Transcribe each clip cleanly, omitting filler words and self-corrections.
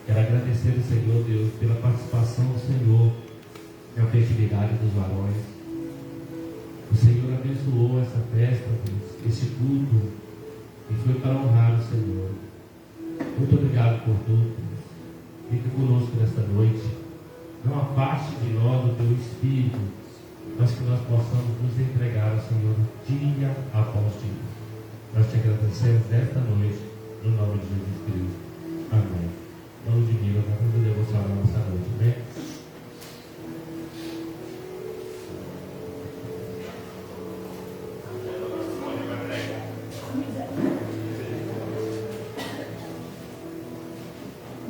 Quero agradecer ao Senhor, Deus, pela participação do Senhor na fertilidade dos varões. O Senhor abençoou essa festa, Deus, esse culto, e foi para honrar o Senhor. Muito obrigado por tudo, Deus. Fica conosco nesta noite. Não afaste de nós o teu Espírito, mas que nós possamos nos entregar ao Senhor dia após dia. Nós te agradecemos nesta noite, no nome de Jesus Cristo. Amém. Em nome de Deus, nós vamos devocionar nessa noite, amém?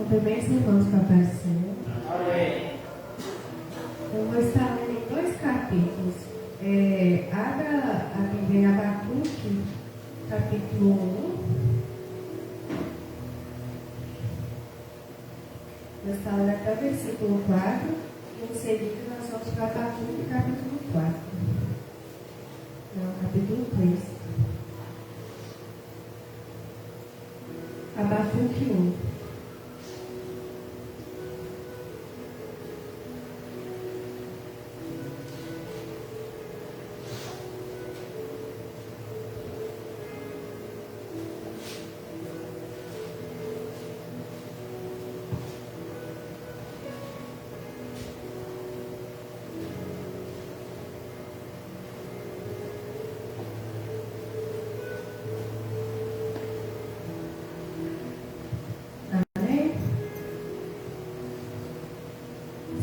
Também os irmãos para aparecer. Eu vou estar lendo em 2 capítulos. Abra a Bíblia em Abacuque, capítulo 1. Vou estar lendo até o versículo 4. E em seguida nós vamos para Abacuque, capítulo 4. Não, capítulo 3. Abacuque 1.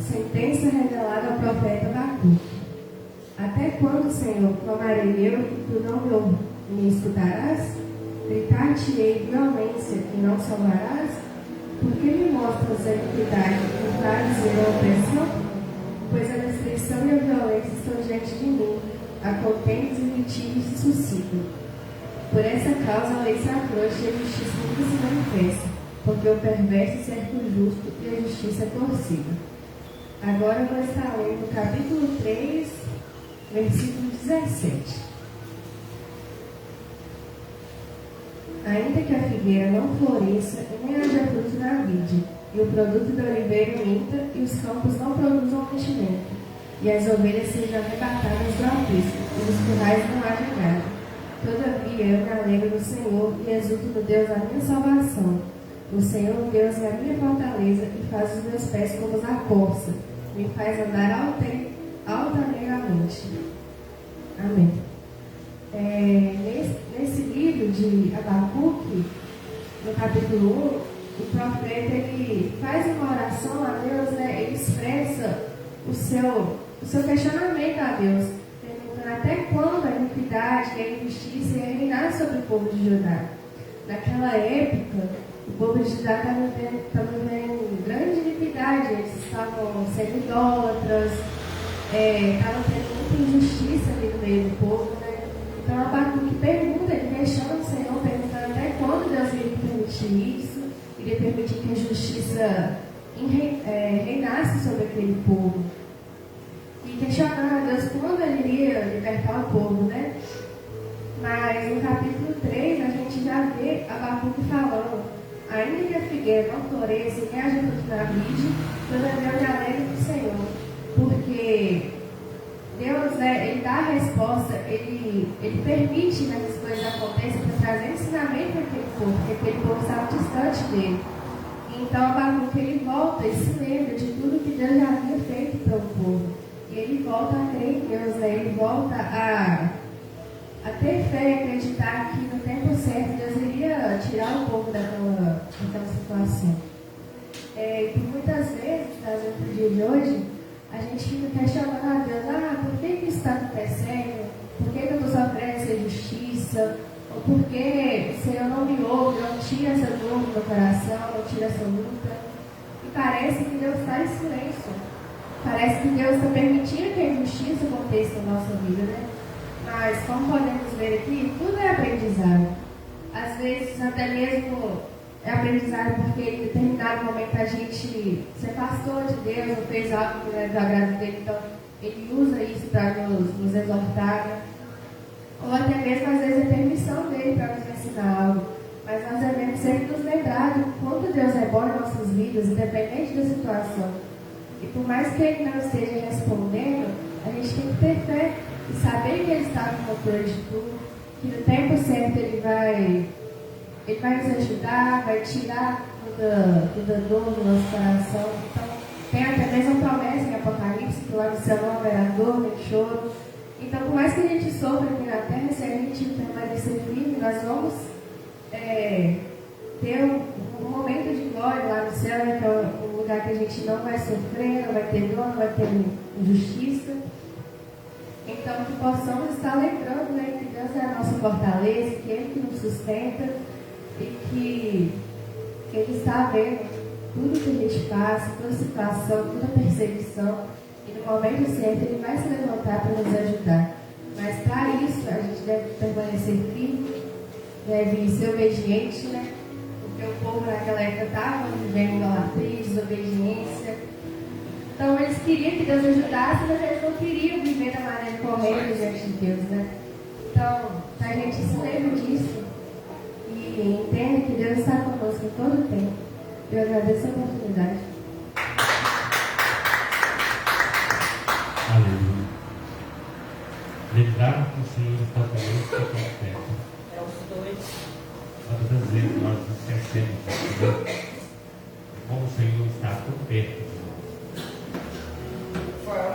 Sentença revelada ao profeta Abacuque. Até quando, Senhor, clamarei eu e tu não me escutarás? Gritar-te-ei violência e não salvarás? Por que me mostras a iniquidade e fazes a opressão? Pois a destruição e a violência estão diante de mim, a contendas e litígios se suscitam. Por essa causa a lei se afrouxa e a justiça nunca se manifesta, porque o perverso cerca o justo e a justiça é torcida. Agora eu vou estar lendo o capítulo 3, versículo 17. Ainda que a figueira não floresça e nem haja fruto na vide, e o produto do oliveiro minta, e os campos não produzam mantimento, e as ovelhas sejam arrebatadas do aprisco, e nos currais não haja gado. Todavia eu me alegro no Senhor e exulto no Deus da minha salvação. O Senhor Deus é a minha fortaleza e faz os meus pés como a corça, me faz andar altaneiramente. Amém. Nesse livro de Abacuque, no capítulo 1, o profeta ele faz uma oração a Deus, né? Ele expressa o seu questionamento a Deus, perguntando até quando a iniquidade e a injustiça ia reinar sobre o povo de Judá. Naquela época, o povo de Judá estava vivendo grande iniquidade, eles estavam sendo idólatras, estavam tendo muita injustiça ali no meio do povo, né? Então Abacuque pergunta, ele questiona o Senhor, perguntando até quando Deus iria permitir isso, iria permitir que a justiça reinasse sobre aquele povo. E questionando a Deus quando ele iria libertar o povo, né? Mas no capítulo 3 a gente já vê Abacuque falando: ainda que a figueira não floresça e nem haja fruto na vide, todavia eu me alegro do Senhor, porque Deus, ele dá a resposta, ele permite que essas coisas aconteçam para trazer ensinamento para aquele povo, porque aquele povo estava distante dele. Então Abacuque ele volta e se lembra de tudo que Deus já havia feito para o povo, e ele volta a crer em Deus, ele volta a ter fé e acreditar que no tempo certo Deus iria tirar o povo daquela situação. E por muitas vezes, no dia de hoje, a gente fica questionando a Deus: por que isso está acontecendo? Por que eu estou sofrendo essa injustiça? Ou por que o Senhor não me ouve, não tira essa dor do meu coração, não tira essa luta? E parece que Deus está em silêncio. Parece que Deus está permitindo que a injustiça aconteça na nossa vida, né? Mas, como podemos ver aqui, tudo é aprendizado. Às vezes, até mesmo é aprendizado porque em determinado momento a gente se afastou de Deus ou fez algo que não é do agrado dele, então ele usa isso para nos exortar, né? Ou até mesmo, às vezes, é permissão dele para nos ensinar algo. Mas nós devemos sempre nos lembrar de quanto Deus é bom em nossas vidas vidas, independente da situação. E por mais que Ele não esteja respondendo, a gente tem que ter fé e saber que Ele está no controle de tudo, que no tempo certo Ele vai nos ajudar, vai tirar toda dor do nosso coração. Então, tem até mesmo uma promessa em Apocalipse que lá no céu não haverá dor nem choro. Então, por mais que a gente sofra aqui na terra, se a gente permanecer firme, nós vamos ter um momento de glória lá no céu, né, que é um lugar que a gente não vai sofrer, não vai ter dor, não vai ter injustiça. Então, que possamos estar lembrando, né, que Deus é a nossa fortaleza, que Ele que nos sustenta e que Ele está vendo tudo que a gente passa, toda situação, toda perseguição. E no momento certo Ele vai se levantar para nos ajudar. Mas para isso a gente deve permanecer firme, deve ser obediente, né? Porque o povo naquela época estava vivendo idolatria, desobediência. Então eles queriam que Deus ajudasse, mas eles não queriam viver da maneira correta diante de Deus, né? Então, a gente se lembra disso e entenda que Deus está conosco em todo o tempo. Eu agradeço a oportunidade. Aleluia. Lembrar que o Senhor está conosco a todo tempo. É os dois. Quantas vezes nós nos esquecemos de como o Senhor está tão perto de nós.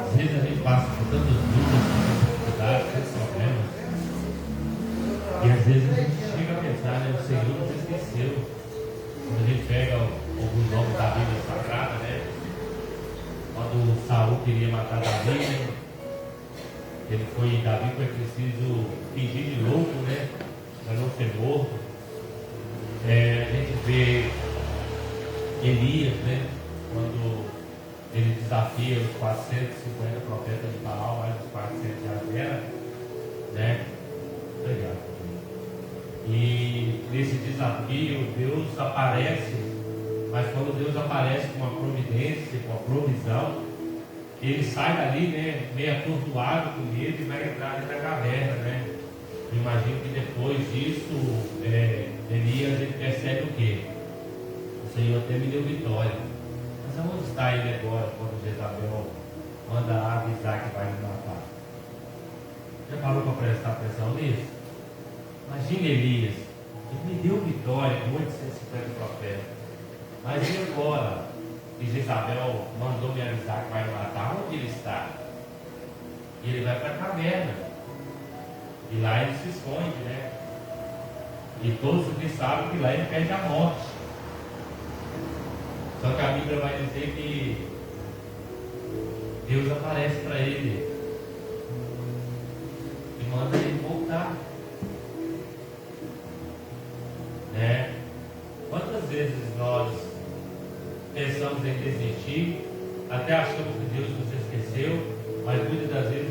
Às vezes a gente passa por tantas dúvidas, tantas dificuldades, tantos problemas. E às vezes a gente chega a pensar, né? O Senhor nos esqueceu. Quando a gente pega alguns nomes da Bíblia Sagrada, né? Quando Saul queria matar Davi, né? Davi foi preciso fingir de louco, né? Para não ser morto. A gente vê Elias, né? Quando ele desafia os 450 profetas de Baal, mais os 400 de Asera, né? Obrigado. E nesse desafio, Deus aparece, mas quando Deus aparece com uma providência, com uma provisão, ele sai dali, né, meio atordoado com medo e vai entrar dentro da caverna, né? Eu imagino que depois disso, Elias ele percebe o quê? O Senhor até me deu vitória. Mas aonde está ele agora, quando Jezabel manda avisar que vai me matar? Já parou para prestar atenção nisso? Imagina Elias, ele me deu vitória com 850 profetas. Mas e agora que Jezabel mandou me avisar que vai me matar? Onde ele está? E ele vai para a caverna. E lá ele se esconde, né? E todos aqui sabem que lá ele perde a morte. Só que a Bíblia vai dizer que Deus aparece para ele e manda ele voltar. Né? Quantas vezes nós pensamos em desistir, até achamos que Deus nos esqueceu, mas muitas das vezes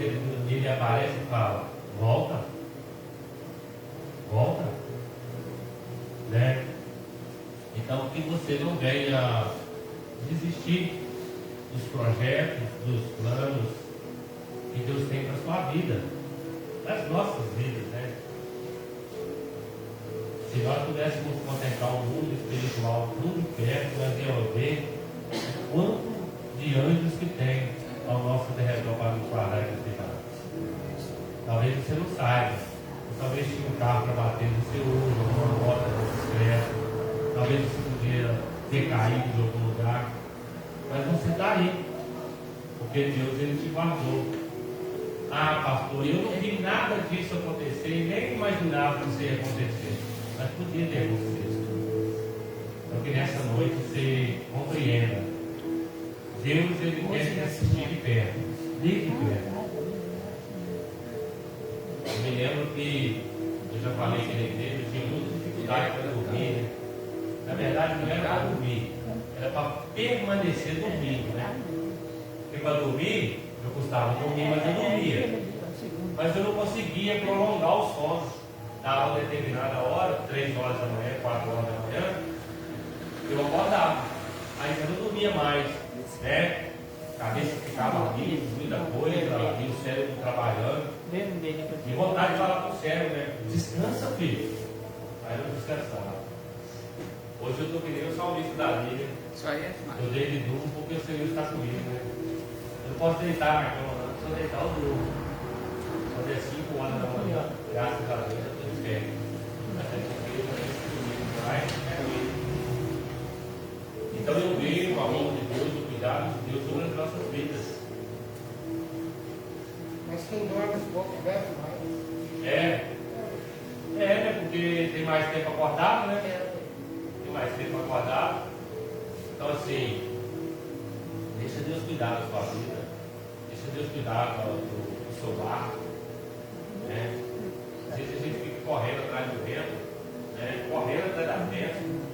ele aparece e fala: volta, né? Então que você não venha desistir dos projetos, dos planos que Deus tem para a sua vida, das nossas vidas, né? Se nós pudéssemos contemplar o mundo espiritual tudo perto, nós íamos ver quanto de anjos que tem ao nosso derredor para nos guardar e nos cuidar. Talvez você não saiba, talvez tinha um carro para bater no seu olho, uma moto de bicicleta, talvez você podia ter caído de algum lugar, mas você está aí, porque Deus ele te guardou. Ah, pastor, eu não vi nada disso acontecer e nem imaginava que isso ia acontecer. Mas podia ter acontecido. Então que nessa noite você compreenda. Deus ele quer te assistir de perto. De perto. Eu me lembro que eu já falei que na igreja eu tinha muita dificuldade para dormir, né? Na verdade não era para dormir, era para permanecer dormindo, né? Porque para dormir, eu custava dormir, mas eu dormia. Mas eu não conseguia prolongar o sono. Dava uma determinada hora, 3 horas da manhã, 4 horas da manhã, eu acordava. Aí eu não dormia mais, né? A cabeça ficava ali, muita coisa, e o cérebro trabalhando. E vontade de falar para o cérebro, né? Descansa, filho. Aí eu descansava. Hoje eu estou querendo o salmista da Bíblia. Isso aí é demais. Eu dei de durmo porque o Senhor está comigo, né? Eu não posso deitar na cama, não. Se eu deitar, eu durmo. Fazer 5 horas da manhã, graças a Deus, eu estou de pé. Então eu vejo o amor de Deus, o cuidado de Deus sobre as nossas vidas. Mas quem dorme pouco, bebe mais. Né? Porque tem mais tempo acordado, né? Tem mais tempo acordado. Então assim, deixa Deus cuidar da sua vida. Deixa Deus cuidar do seu lar. Né? Às vezes a gente fica correndo atrás do vento, né? Correndo atrás da bênção.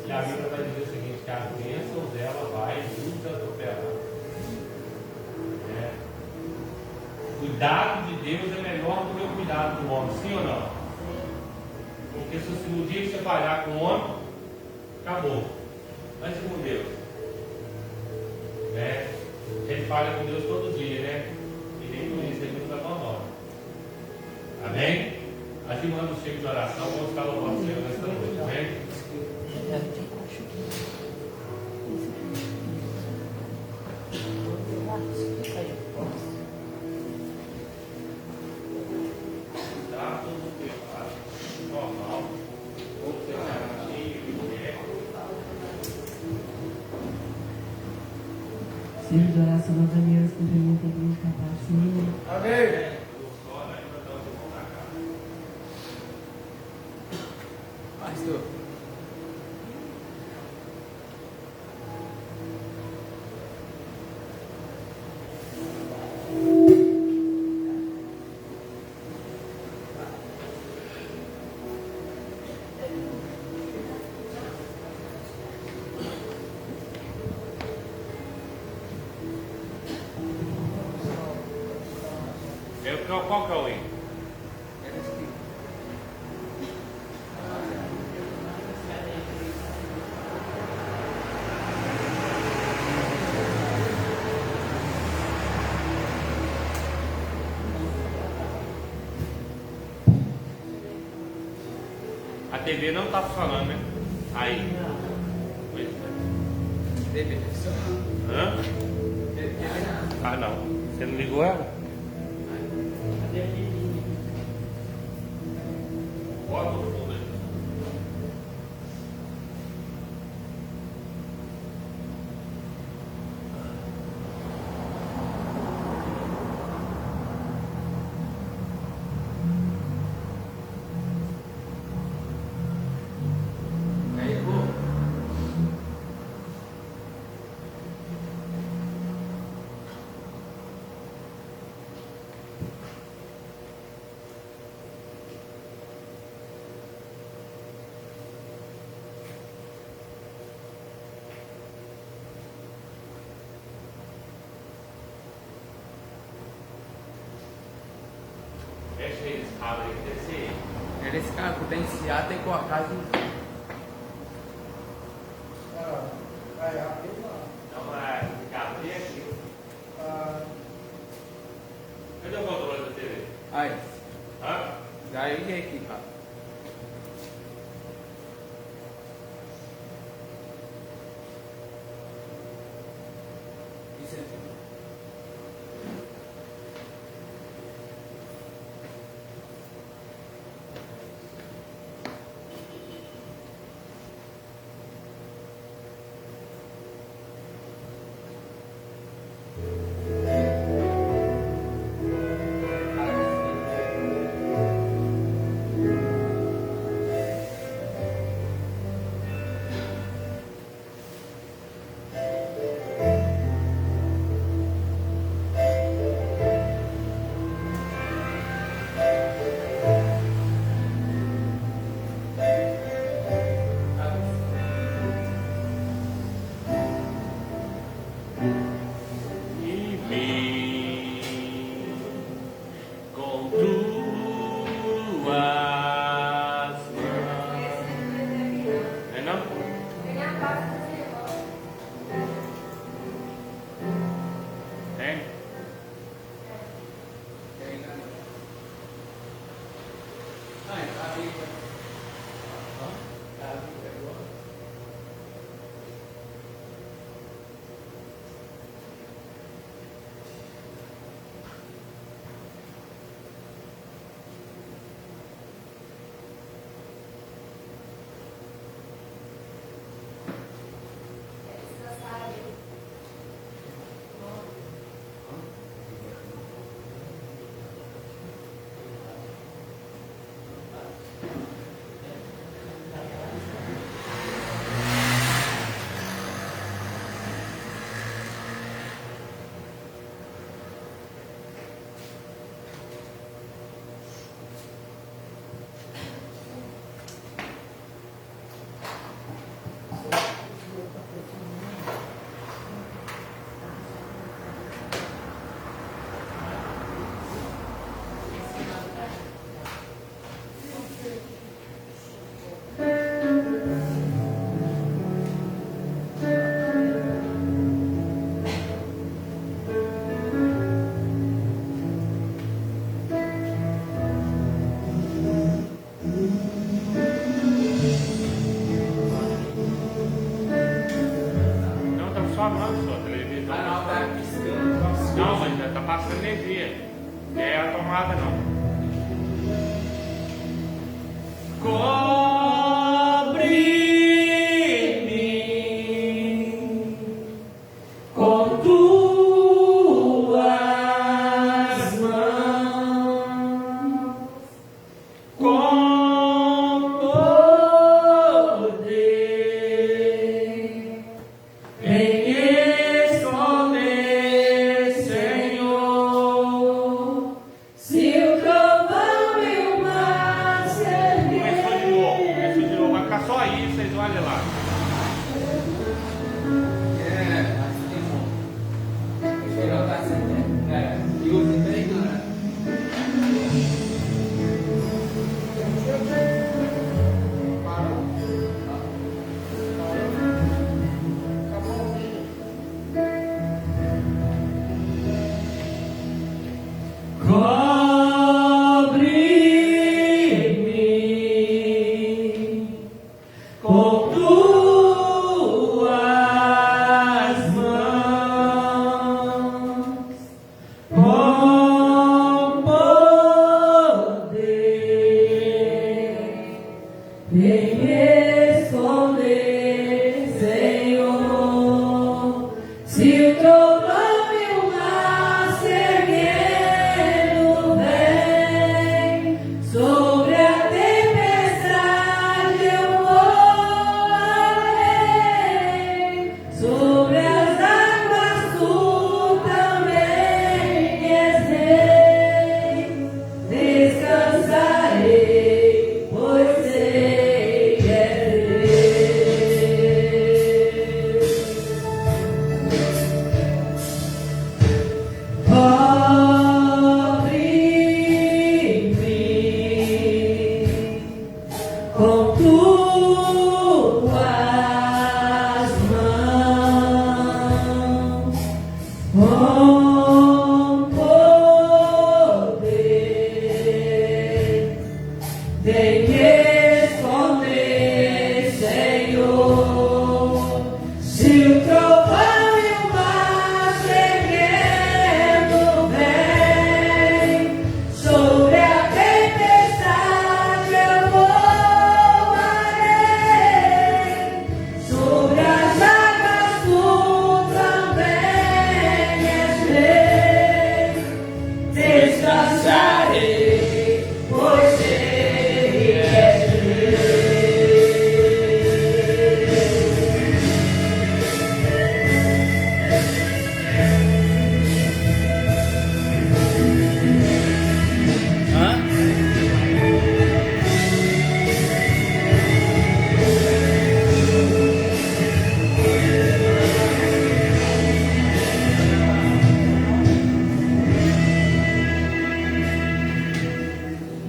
E a Bíblia vai dizer o seguinte, que as bênçãos ela vai nos atropelar. Né? O cuidado de Deus é melhor do que o cuidado do homem, sim ou não? Porque se no dia que você falhar com o homem, acabou. Antes com Deus. Né? A gente falha com Deus todo dia, né? E nem por isso ele nos abandona. Amém? Aqui manda o cheiro de oração, vamos ficar louvando o Senhor nesta noite. Amém? Tá tudo preparado, normal. Cheiro de oração nós Deus, cumprimento a igreja capaz. Amém. Pastor. Qual que é o hino? A TV não está funcionando, né? Aí. Pois é. TV funcionando. Hã? Ah, não. Você não ligou ela? Bota o fundo aí. Aí, pô. Fecha aí, abre aí, desce aí. Esse cara potenciar tem que colocar de. Vai abrir lá. Então vai ficar abrir aqui. Cadê o controle da TV? Aí. Hã? Daí aqui, cara. Isso é. reclamando, só televisão. Ah, não, tá piscando. Não, mas já tá passando energia. Não é a tomada, não. Cobre-me com tuas mãos, com poder, em esconder, Senhor, se o trovão e o mar se erguer. Começou de novo, vai ficar só aí, vocês olhem lá. Assim é bom. O geral tá assim, né? E os ignorantes. Cobre-me com tuas mãos, com poder, em esconder, Senhor, se o trovão e o mar se erguendo vem, sobre a tempestade eu voarei, sobre as águas tu também és rei, descansarei, pois sei que és Cobre-me com tuas mãos, com poder, vem esconder, Senhor, se o trovão e o mar se erguendo vem, sobre a tempestade eu voarei, sobre as águas tu também és rei, descansarei, pois sei que és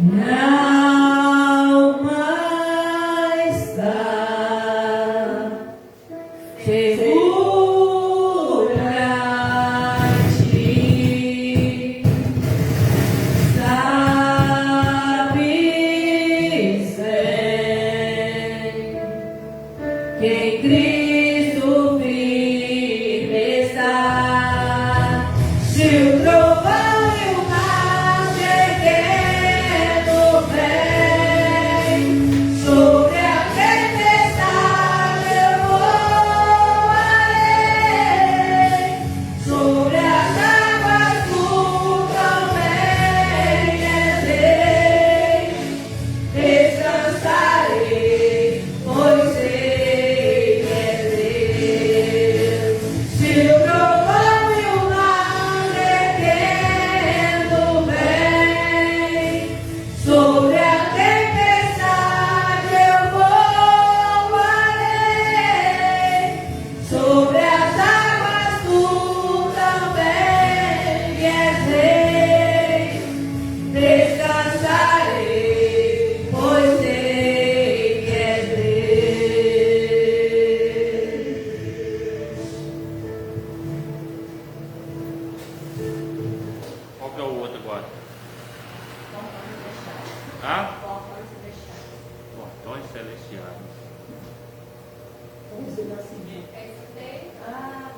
Não mais está segura ti, sabes bem que em Cristo firme está, se o trovão e o mar se erguendo vem, sobre a tempestade eu voarei, sobre as águas tu também és rei, descansarei, pois sei que és Deus, se o trovão e o mar erguendo vem, sobre a tempestade eu voarei, sobre as águas tu também és rei, descansarei, pois sei que és Deus. Qual que é o outro agora? Portões celestiais. Ah,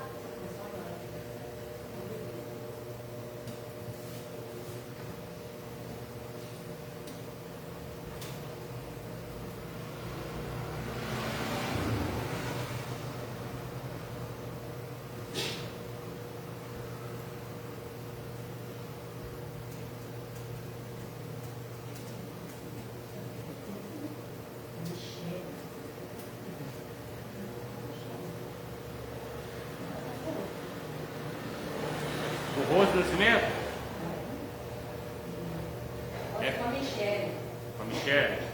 Rose Nascimento? É. Com a Michelle. Com a Michelle.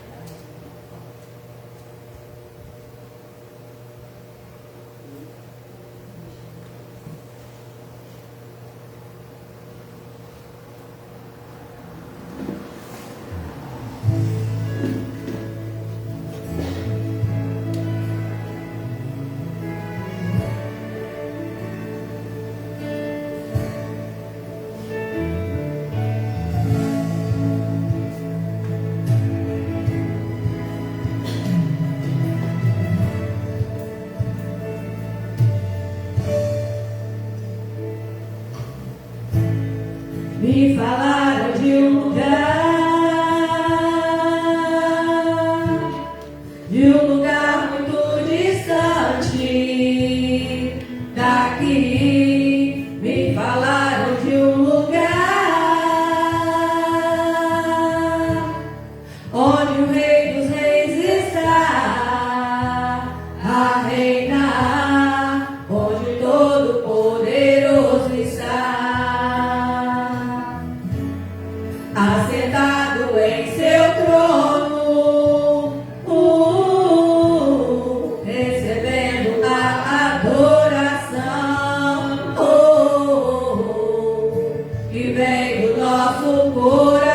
Me falaram de um lugar muito distante daqui. Me falaram de um lugar onde o Rei dos Reis está a reinar, onde o Todo-Poderoso está assentado em seu trono, recebendo a adoração que vem do nosso coração.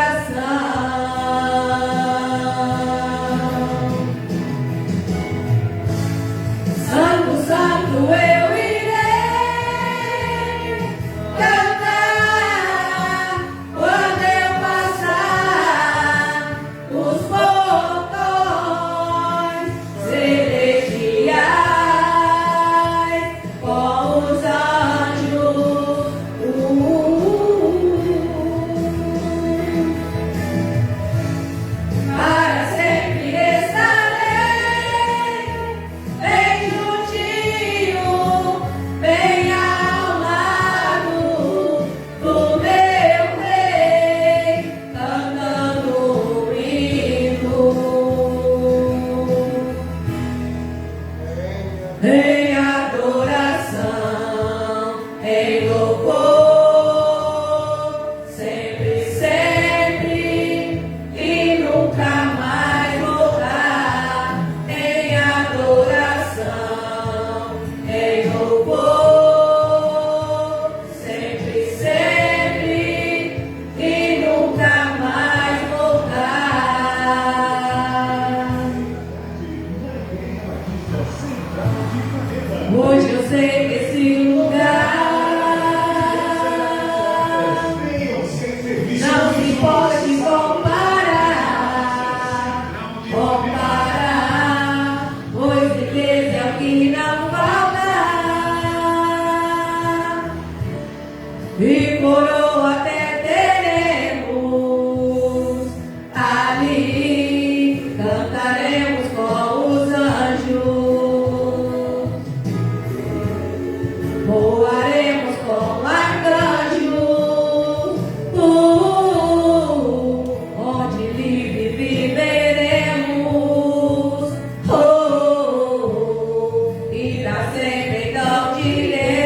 Santo, Santo, eu irei cantar quando eu passar os portões celestiais com os anjos. Para sempre estarei bem juntinho, bem ao lado do meu Rei, cantando um hino em adoração, em louvor, sempre, sempre e nunca mais voltar. Em adoração, em louvor, sempre, sempre e nunca mais voltar. Hoje eu sei que esse lugar não se pode comparar, pois riqueza é o que não falta, e coroa até teremos ali, cantaremos com os anjos, voaremos com arcanjos, onde livre viveremos, e pra sempre então diremos.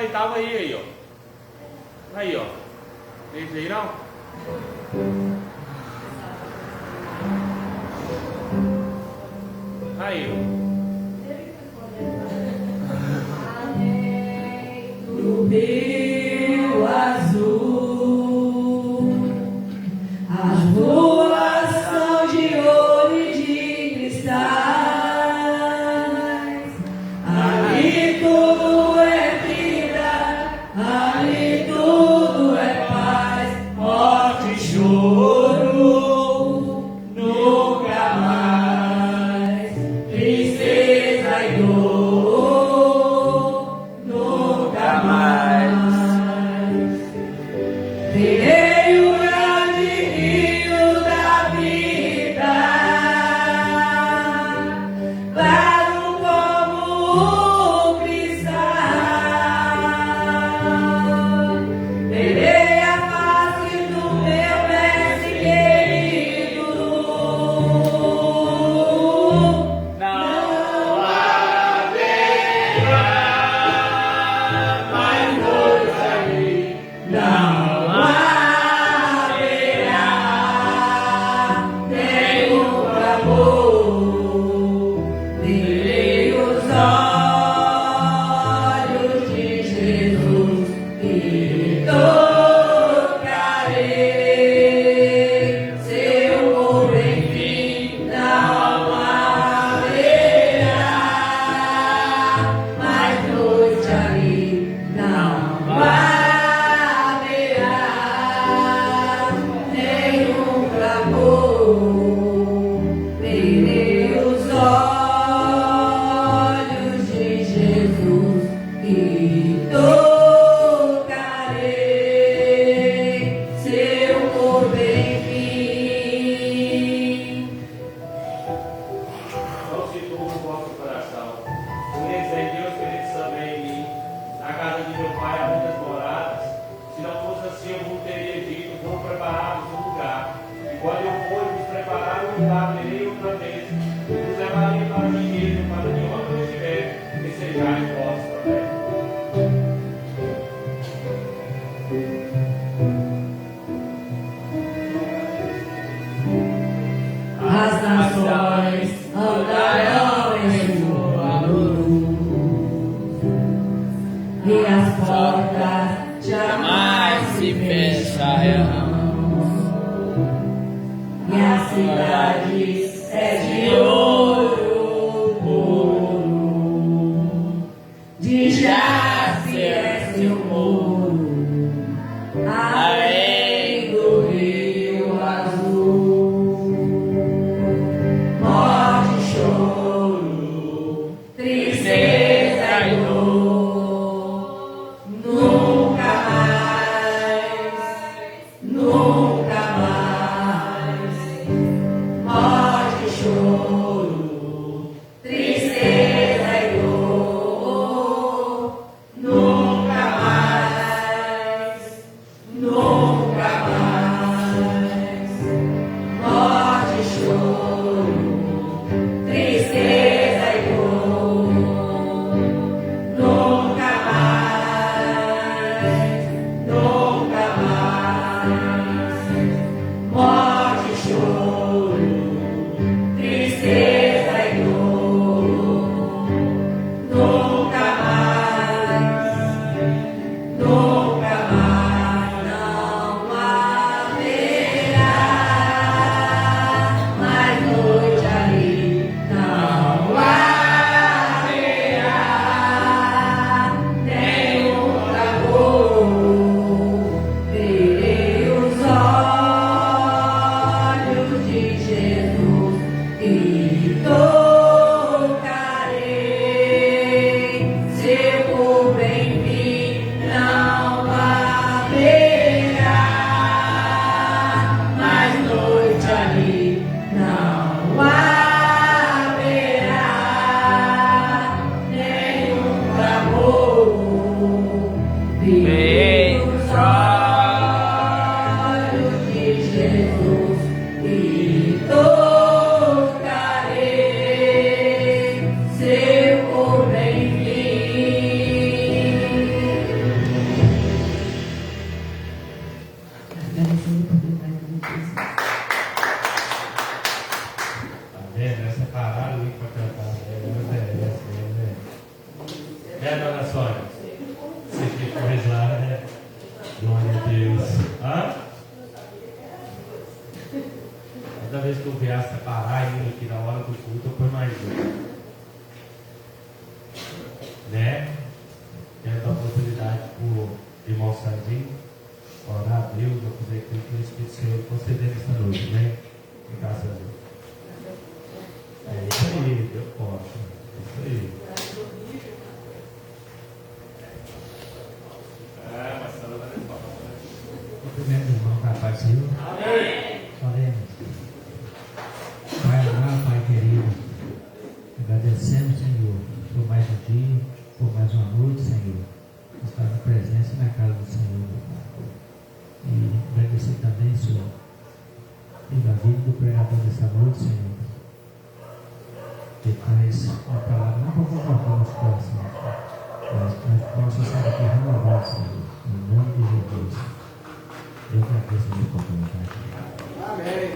ele estava aí, ó. Aí, ó. Esse aí não? Aí, ó. Do Rio Azul, as ruas são de ouro e de cristais. Ali tudo é vida, ali tudo é paz, morte e choro, nunca mais, tristeza e dor, nunca mais. Verei o grande rio da vida, claro como um cristal. Verei a face do meu mestre querido. Não haverá mais noite ali. Não haverá nenhum clamor. Verei os olhos de Jesus e tocarei seu corpo, enfim, não haverá mais noite ali. Não haverá nenhum clamor. Verei os olhos de Jesus e tocarei seu corpo, enfim. Não se turbe o vosso coração. Unidos em Deus, queridos também em mim. Na casa de meu pai há muitas moradas. Se não fosse assim, eu vos teria dito: vou preparar-vos um lugar. E quando eu for vos preparar um lugar, verei outra vez. E vos levarei para mim mesmo, para que onde eu estiver, que sejais vós também. As nações andarão em sua luz, e as portas jamais se fecharão. E a cidade é de ouro puro, de jaspe é seu muro, além do rio azul. Morte, choro, tristeza e dor, nunca mais, nunca mais. Morte, choro, tristeza e dor, nunca mais, nunca mais. Morte, choro, tristeza e dor, nunca mais, nunca mais. Morte, choro, tristeza e dor, nunca mais, nunca mais. Não haverá mais noite ali. Não haverá nenhum clamor. Verei os olhos de Jesus e tocarei seu corpo, enfim, não haverá mais noite ali. Não haverá nenhum clamor. Verei os olhos de Jesus e tocarei seu corpo, enfim. Glória a Deus. Toda vez que eu viesse separar ele aqui na hora do culto, eu ponho mais um. Né? Quero dar oportunidade para o irmão Sandinho orar a Deus, eu fazer aquilo que o Espírito Senhor conceder nesta noite, né? Graças a Deus. É isso aí, Deus pode. É isso aí. Cumprimento o irmão com a paz do Senhor. Amém. Oremos. Pai amado, Pai querido, agradecemos, Senhor, por mais um dia, por mais uma noite, Senhor, estar na presença e na casa do Senhor, meu Pai. E agradecer também, Senhor, pela vida do pregador dessa noite, Senhor, que traz uma palavra não para confortar o nosso coração, mas que possa sair aqui renovado, Senhor, em nome de Jesus. Eu agradeço a minha oportunidade. Amém.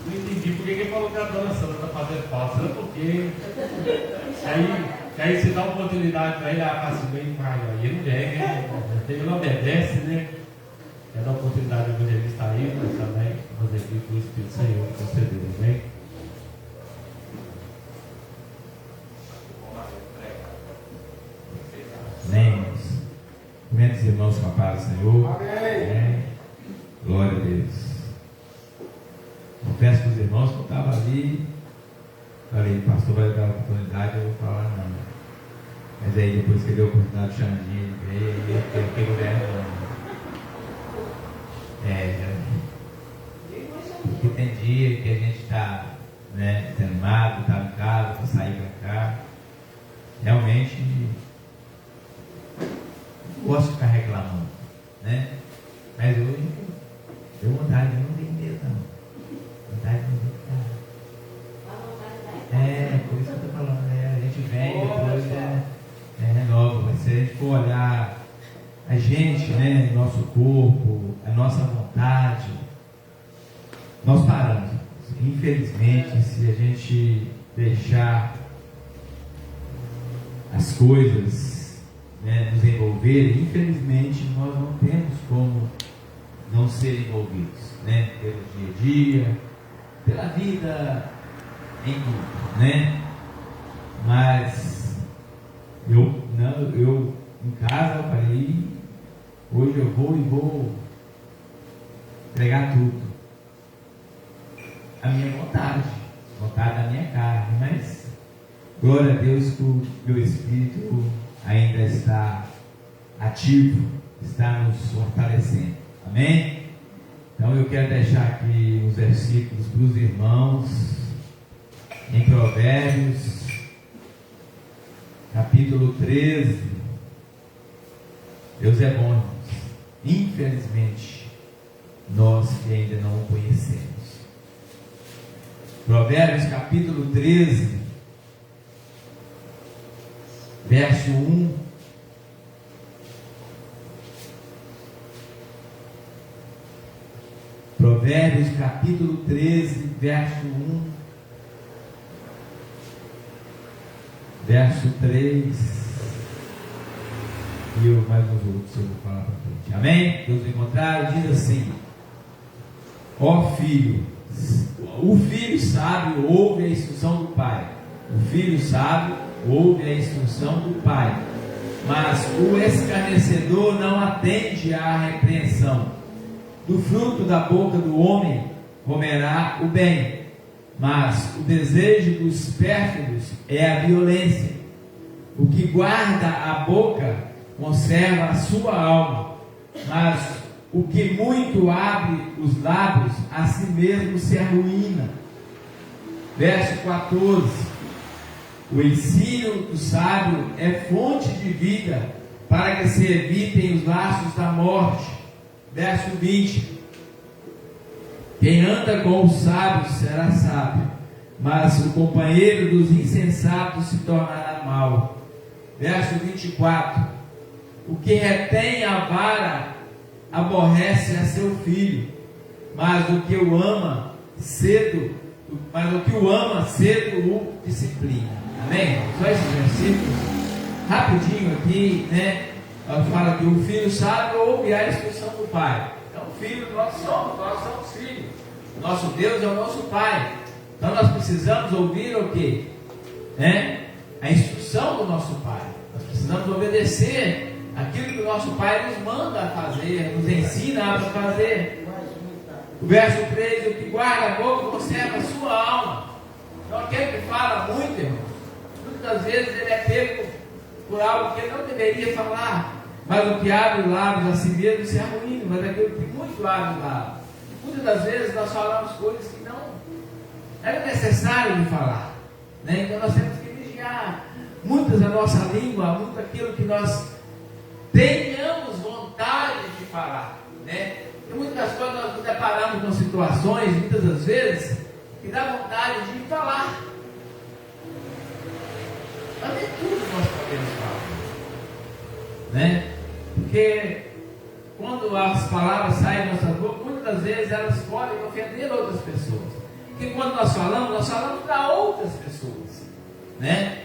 Não entendi por que ele falou que a dona Sandra está fazendo falta. Será por quê? Aí você dá uma oportunidade para ele, assim, bem mais. Aí ele não vem, né? Ele não obedece, né? Quer dar oportunidade ao evangelista aí, mas também fazer aqui com o Espírito Senhor conceder, amém? Amém. Meus irmãos com a paz do Senhor. Amém. Glória a Deus. Confesso para os irmãos que eu estava ali. Falei, pastor vai dar a oportunidade, eu vou falar não. Mas aí depois que deu a oportunidade, o Xandinho veio, aí eu fiquei governando. Porque tem dia que a gente está desanimado, está em casa, para sair para cá. Realmente gosto de ficar reclamando, né? Mas hoje deu vontade de não vender, não. Vontade de não vender. Por isso que eu estou falando, né? A gente vem e depois renova. Mas se a gente for olhar a gente, né? Nosso corpo, a nossa vontade, nós paramos. Infelizmente, se a gente deixar as coisas nos envolverem, infelizmente nós não temos como não ser envolvidos, pelo dia a dia, pela vida em grupo, mas eu em casa eu falei, hoje eu vou entregar tudo, a minha vontade da minha carne, mas glória a Deus que o meu espírito ainda está ativo, está nos fortalecendo. Amém? Então eu quero deixar aqui os versículos para os irmãos, em Provérbios, capítulo 13. Deus é bom, irmãos. Infelizmente, nós que ainda não o conhecemos. Provérbios, capítulo 13, verso 1. Provérbios capítulo 13, verso 1. Verso 3. E eu mais uns outros eu vou falar para frente. Amém? Deus encontraram, diz assim: ó filho, o filho sábio ouve a instrução do pai. O filho sábio ouve a instrução do pai, mas o escarnecedor não atende à repreensão. Do fruto da boca do homem comerá o bem, mas o desejo dos pérfidos é a violência. O que guarda a boca conserva a sua alma, mas o que muito abre os lábios a si mesmo se arruína. Verso 14. O ensino do sábio é fonte de vida, para que se evitem os laços da morte. Verso 20. Quem anda com os sábios será sábio, mas o companheiro dos insensatos se tornará mau. Verso 24. O que retém a vara aborrece a seu filho, mas o que o ama cedo o disciplina. Amém? Só esses versículos. rapidinho aqui, né? Fala que o filho sabe ouve a instrução do pai. Então, filho, nós somos filhos. O nosso Deus é o nosso pai. Então, nós precisamos ouvir o quê? A instrução do nosso pai. Nós precisamos obedecer aquilo que o nosso pai nos manda a fazer, nos ensina a fazer. O verso 3: o que guarda a boca conserva a sua alma. Então, aquele que fala muito, irmão, muitas vezes ele é pego por algo que ele não deveria falar. Mas o que abre os lábios a si mesmo se arruína, mas aquele que muito abre os lábios. Muitas das vezes nós falamos coisas que não era necessário de falar, né? Então nós temos que vigiar muitas da nossa língua, muito aquilo que nós tenhamos vontade de falar, né? E muitas das coisas nós nos deparamos com situações, muitas das vezes, que dá vontade de falar. Mas nem tudo nós podemos falar, né? Porque quando as palavras saem de nossas bocas, muitas das vezes elas podem ofender outras pessoas. Porque quando nós falamos para outras pessoas, né?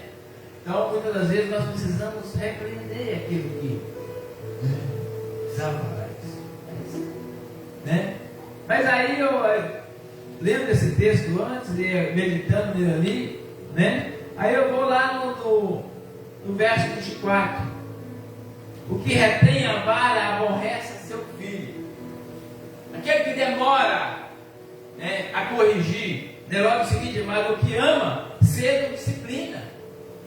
Então, muitas das vezes nós precisamos repreender aquilo que precisamos falar isso, né? Mas aí eu lendo esse texto antes, meditando nele ali, né? Aí eu vou lá no verso 24. O que retém a vara aborrece seu filho. Aquele que demora, né, a corrigir, né, logo em seguida, mas o que ama, cedo disciplina.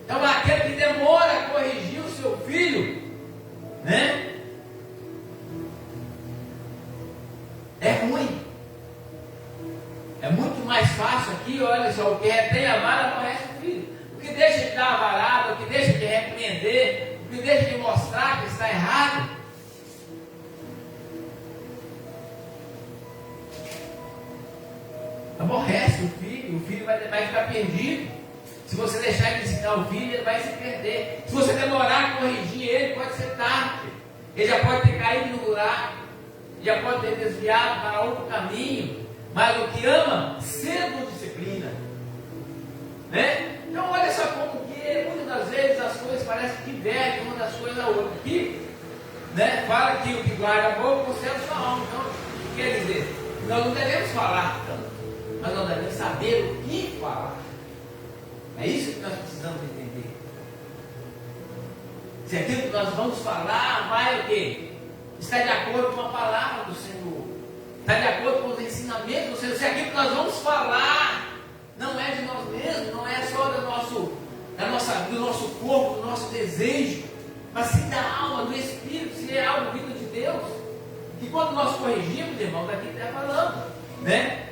Então, aquele que demora a corrigir o seu filho, né, é ruim. É muito mais fácil aqui, olha só, o que retém a vara aborrece o filho. O que deixa de dar a varada, o que deixa de repreender, o que deixa de mostrar que está errado, aborrece o filho vai ficar perdido. Se você deixar de ensinar o filho, ele vai se perder. Se você demorar a corrigir ele, pode ser tarde. Ele já pode ter caído no buraco, já pode ter desviado para outro caminho. Mas o que ama, cedo disciplina, né? Então olha só como que muitas das vezes as coisas parecem que divergem uma das coisas da outra. Aqui, né, fala que o que guarda a boca conserva sua alma. Então, quer dizer, nós não devemos falar tanto, mas nós devemos saber o que falar. É isso que nós precisamos entender. Se aquilo que nós vamos falar vai o quê? Está de acordo com a palavra do Senhor, está de acordo com os ensinamentos do Senhor. Se aquilo que nós vamos falar não é de nós mesmos, não é só do nosso corpo, do nosso desejo, mas sim da alma, do Espírito, se é algo vindo de Deus. Que quando nós corrigimos, irmão, daqui está falando, né?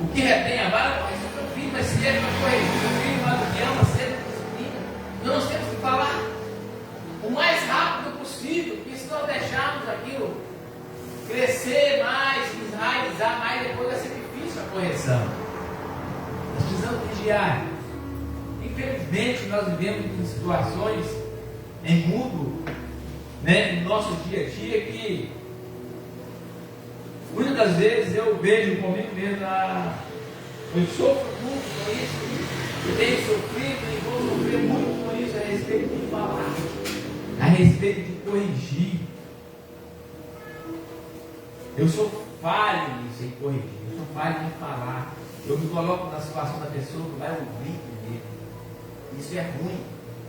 O que retém a vara corrige o seu filho, mas se é para corrigir o seu filho, mas o que ama cedo disciplina. Então nós temos que falar o mais rápido possível, porque se nós deixarmos aquilo crescer mais, enraizar mais, depois vai ser difícil a correção. Nós precisamos vigiar. Infelizmente, nós vivemos em situações em mundo, né, no nosso dia a dia, que muitas das vezes eu vejo comigo mesmo, eu sofro muito com isso, eu tenho sofrido e vou sofrer muito com isso a respeito de falar, a respeito de corrigir. Eu sou falho nisso, em corrigir, eu sou falho em falar. Eu me coloco na situação da pessoa que vai ouvir primeiro. Isso é ruim.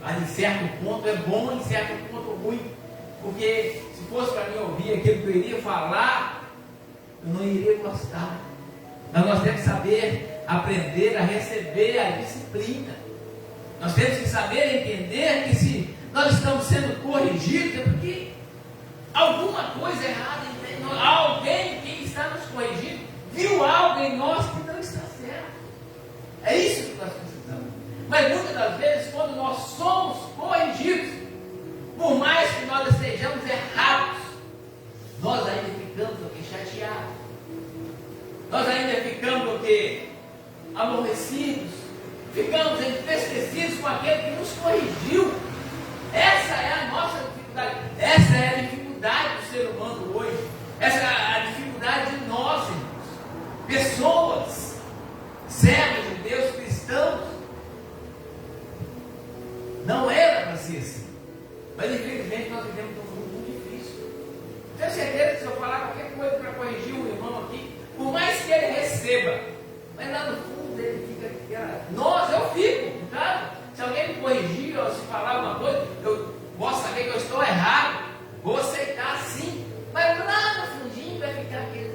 Mas em certo ponto é bom, em certo ponto é ruim. Porque se fosse para mim ouvir aquilo que eu iria falar, eu não iria gostar. Mas nós temos que saber aprender a receber a disciplina. Nós temos que saber entender que se nós estamos sendo corrigidos, é porque alguma coisa errada em nós, alguém que está nos corrigindo viu algo em nós que não está certo. É isso que nós precisamos. Mas muitas das vezes, quando nós somos corrigidos, por mais que nós estejamos errados, nós ainda ficamos aqui chateados. Nós ainda ficamos aqui aborrecidos. Ficamos entristecidos com aquele que nos corrigiu. Essa é a nossa dificuldade. Essa é a dificuldade do ser humano hoje. Essa é a dificuldade de nós, irmãos. Pessoas, servos de Deus, cristãos, ser assim. Mas infelizmente nós vivemos num mundo muito difícil. Tenho certeza que se eu falar qualquer coisa para corrigir o irmão aqui, por mais que ele receba, mas lá no fundo ele fica. Nossa, eu fico, tá? Se alguém me corrigir ou se falar alguma coisa, eu posso saber que eu estou errado, vou aceitar sim, mas lá no fundinho vai ficar aquele.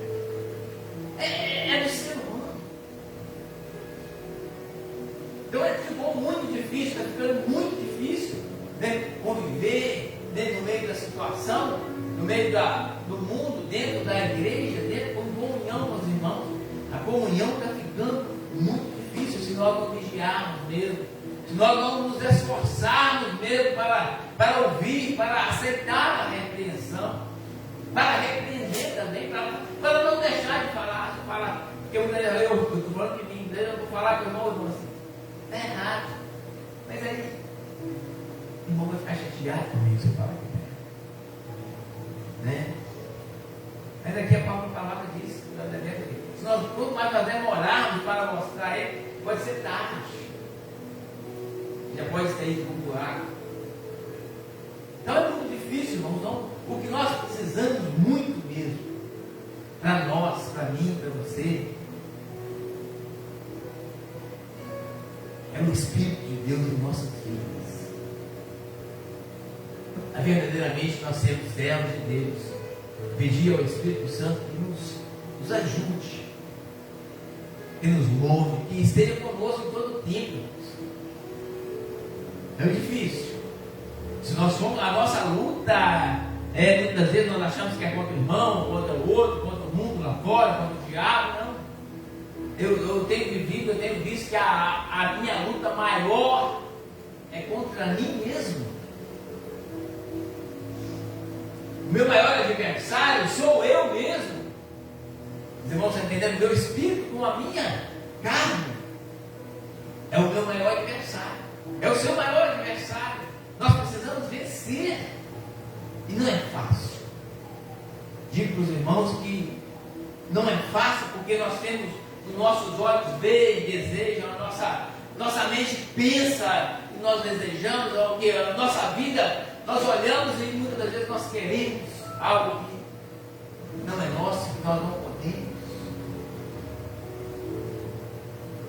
É do ser humano. Então ficou muito difícil, está ficando muito difícil, né, conviver dentro do meio da situação, no meio do mundo, dentro da igreja, dentro com comunhão com os irmãos. A comunhão está ficando muito difícil se nós não vigiarmos mesmo, se nós não nos esforçarmos mesmo para ouvir, para aceitar a repreensão, para repreender também, para não deixar de falar. Porque eu estou falando que minha igreja, eu vou falar que o irmão assim, está errado. Mas aí, o irmão vai ficar chateado comigo se eu falar que está errado. Né? Mas aqui a palavra diz, se nós quanto mais nós demorarmos para mostrar a ele, pode ser tarde. Já pode ter ido para um buraco. Então é muito difícil, irmãos. Então, o que nós precisamos muito mesmo, para nós, para mim, para você, é o Espírito de Deus em nossas vidas. Verdadeiramente nós sermos servos de Deus. Pedir ao Espírito Santo que nos ajude, que nos move, que esteja conosco em todo o tempo. É difícil. Se nós formos, a nossa luta, muitas vezes nós achamos que é contra o irmão, contra o outro, contra o mundo lá fora, contra o diabo, não. Eu tenho vivido, eu tenho visto que a minha luta maior é contra mim mesmo. O meu maior adversário sou eu mesmo. Os irmãos estão entendendo? Meu espírito com a minha carne é o meu maior adversário. É o seu maior adversário. Nós precisamos vencer. E não é fácil. Digo para os irmãos que não é fácil porque nós temos, os nossos olhos veem, desejam, a nossa mente pensa e nós desejamos, a nossa vida, nós olhamos e muitas das vezes nós queremos algo que não é nosso, que nós não podemos.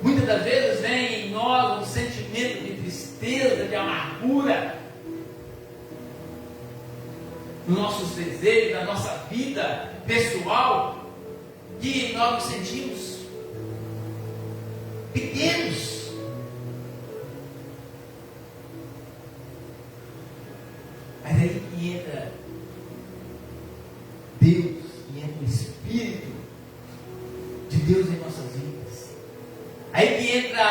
Muitas das vezes vem em nós um sentimento de tristeza, de amargura, nos nossos desejos, na nossa vida pessoal, que nós nos sentimos pequenos. Mas aí que entra Deus, que entra o Espírito de Deus em nossas vidas. Aí que entra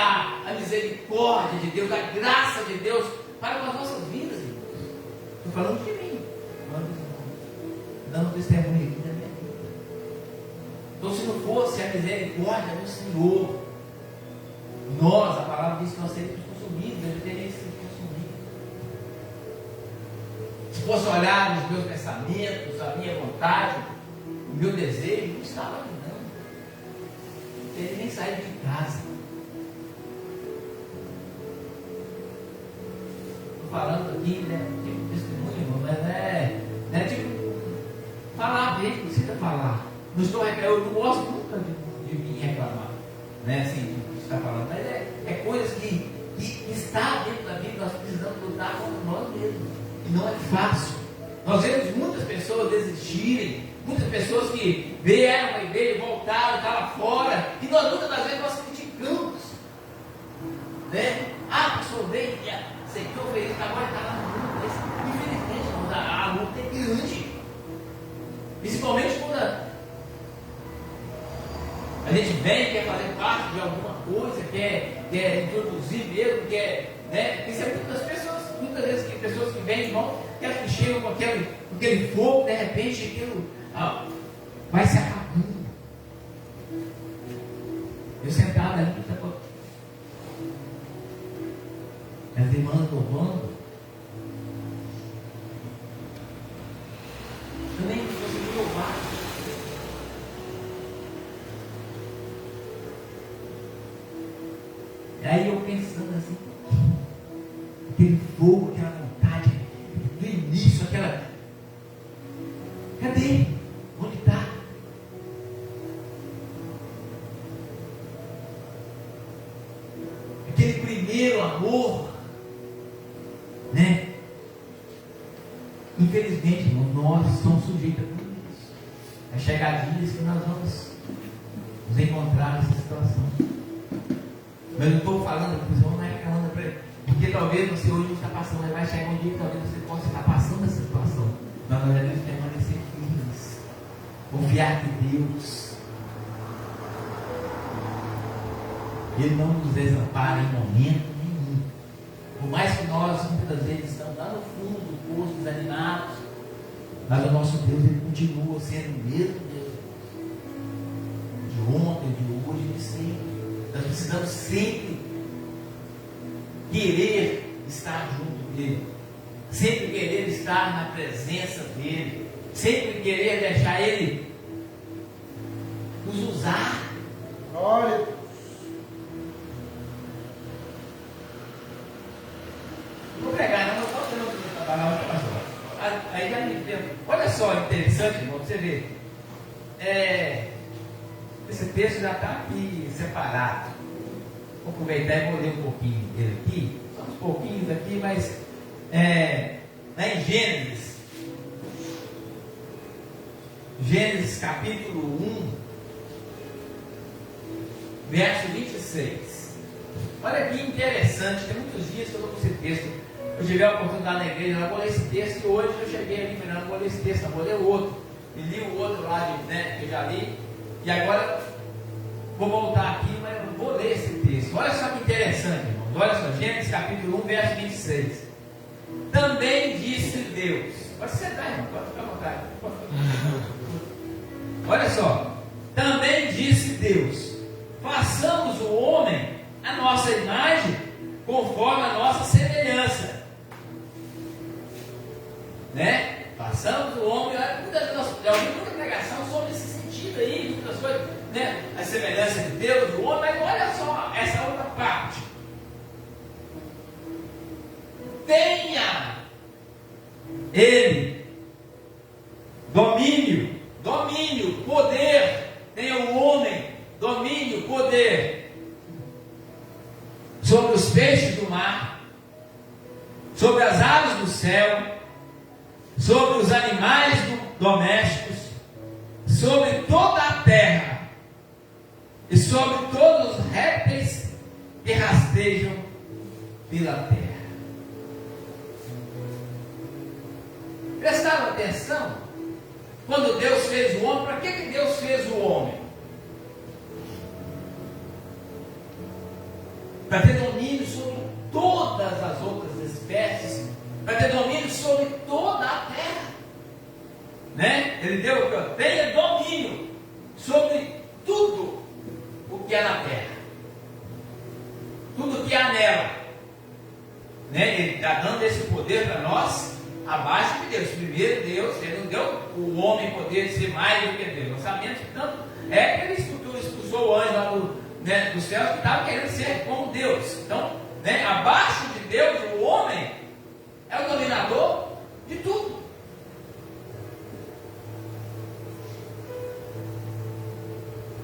a misericórdia de Deus, a graça de Deus para com as nossas vidas, irmãos. Estou falando de mim, dando testemunho aqui da minha vida. Então, se não fosse a misericórdia do Senhor, nós, a palavra diz que nós seríamos consumidos, eu teria sido consumido. Se fosse olhar os meus pensamentos, a minha vontade, o meu desejo, não estava ali, não. Não teria nem saído de casa. Estou falando aqui, né? Tipo testemunho, irmão, mas né, tipo, falar bem, não precisa falar. Não estou reclamando, eu não gosto nunca de me reclamar, né? Assim, de estar falando, mas é coisas que está dentro da vida, nós precisamos lutar contra nós mesmos. E não é fácil. Nós vemos muitas pessoas desistirem, muitas pessoas que vieram à igreja, voltaram, estão lá fora, e nós muitas das vezes nós criticamos, né? Pastor, veio, aceitou, fez isso, agora está lá no mundo. Mas, infelizmente, a luta é grande. Principalmente quando a gente vem, quer fazer parte de alguma coisa, quer introduzir mesmo, né? Isso é muitas vezes que pessoas que vêm, irmão, que chegam com aquele fogo, de repente, aquilo vai se acabando. Eu sentado ali, as irmãs louvando, eu nem consegui louvar. E aí eu pensando assim, aquele fogo, aquela vontade aquele primeiro amor, né? Infelizmente, irmão, nós estamos sujeitos a tudo isso. Vai chegar dias que nós vamos nos encontrar nessa situação. Mas eu não estou falando que você não é reclamando para ele. Porque talvez você hoje não está passando, mas vai chegar um dia que talvez você possa estar passando essa situação. Mas nós devemos permanecer firmes. Confiar em Deus. Ele não nos desampara em momento nenhum. Por mais que nós muitas vezes estamos lá no fundo do poço, desanimados, mas o nosso Deus, ele continua sendo o mesmo Deus. De ontem, de hoje e de sempre. Nós precisamos sempre querer estar junto dele, sempre querer estar na presença dele, sempre querer deixar ele nos usar. Glória. Vou pregar, não estou tendo trabalhar outra coisa. Aí já me entendo. Olha só, interessante, irmão, você ver. Esse texto já está aqui separado. Vou aproveitar e vou ler um pouquinho dele aqui. Só uns pouquinhos aqui, mas lá em Gênesis capítulo 1, verso 26. Olha que interessante, tem muitos dias que eu estou com esse texto. Eu tive a oportunidade na igreja, eu vou ler esse texto e hoje eu cheguei ali, não vou ler esse texto, não vou ler o outro. E li o outro lá, que eu já li. E agora vou voltar aqui, mas eu vou ler esse texto. Olha só que interessante, irmãos. Olha só, Gênesis capítulo 1, verso 26. Também disse Deus. Pode sentar, irmão, pode ficar à vontade. Olha só. Também disse Deus: façamos o homem a nossa imagem, conforme a nossa semelhança. Né? Façamos o homem. Eu ouvi muita pregação sobre esse sentido aí, muitas coisas, né? A semelhança de Deus, do homem, mas olha só essa outra parte. Tenha ele domínio, poder. Tenha o homem domínio, poder sobre os peixes do mar, sobre as aves do céu, sobre os animais domésticos, sobre toda a terra e sobre todos os répteis que rastejam pela terra. Prestaram atenção? Quando Deus fez o homem, para que Deus fez o homem? Para ter domínio sobre todas as outras espécies, para ter domínio sobre toda a terra, né? Ele deu o que? Tenha domínio sobre tudo o que é na terra, tudo o que há nela, né? Ele está dando esse poder para nós, abaixo de Deus. Primeiro Deus, ele não deu o homem poder de ser mais do que Deus. Nós sabemos que tanto é que ele expulsou o anjo lá do céu que estava querendo ser como Deus. Então, né, abaixo de Deus, o homem é o dominador de tudo.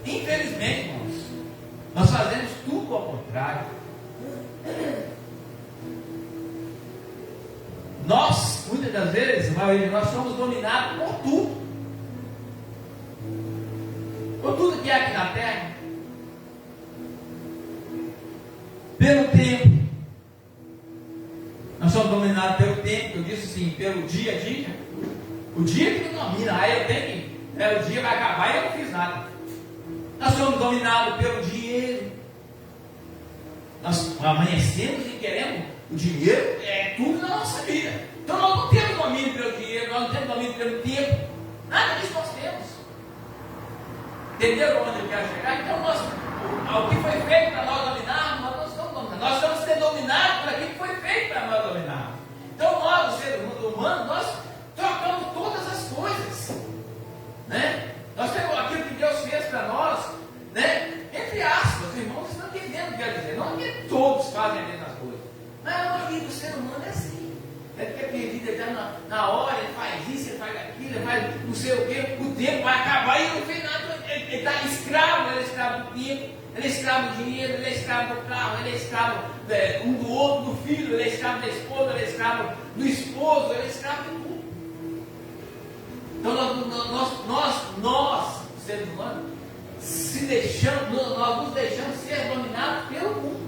Infelizmente, irmãos, nós fazemos tudo ao contrário. Nós, muitas das vezes, a maioria de nós somos dominados por tudo. Por tudo que é aqui na terra. Pelo tempo. Nós somos dominados pelo tempo, eu disse assim, pelo dia a dia. O dia que me domina, aí eu tenho que. O dia vai acabar e eu não fiz nada. Nós somos dominados pelo dinheiro. Nós amanhecemos e queremos o dinheiro, é tudo na nossa vida. Então nós não temos domínio pelo dinheiro, nós não temos domínio pelo tempo. Nada disso nós temos. Entenderam onde eu quero chegar? Então o que foi feito para nós dominarmos, nós não estamos dominando. Nós estamos sendo dominados por aquilo que foi feito para nós dominarmos. Então nós, o ser humano, nós trocamos todas as coisas. Né? Nós temos aquilo que Deus fez para nós, né? Entre aspas, irmãos, vocês estão entendendo o que quer dizer. Não é que todos fazem as mesmas coisas. Mas a maioria do ser humano é assim. É porque a vida já na hora, ele faz isso, ele faz aquilo, ele faz não sei o quê, o tempo vai acabar e ele não fez nada. Ele está escravo, ele é escravo do tempo, ele é escravo do dinheiro, ele é escravo do carro, ele é escravo um do outro, do filho, ele é escravo da esposa, ele é escravo do esposo, ele é escravo de tudo. Então nós seres humanos, nós nos deixamos ser dominados pelo mundo.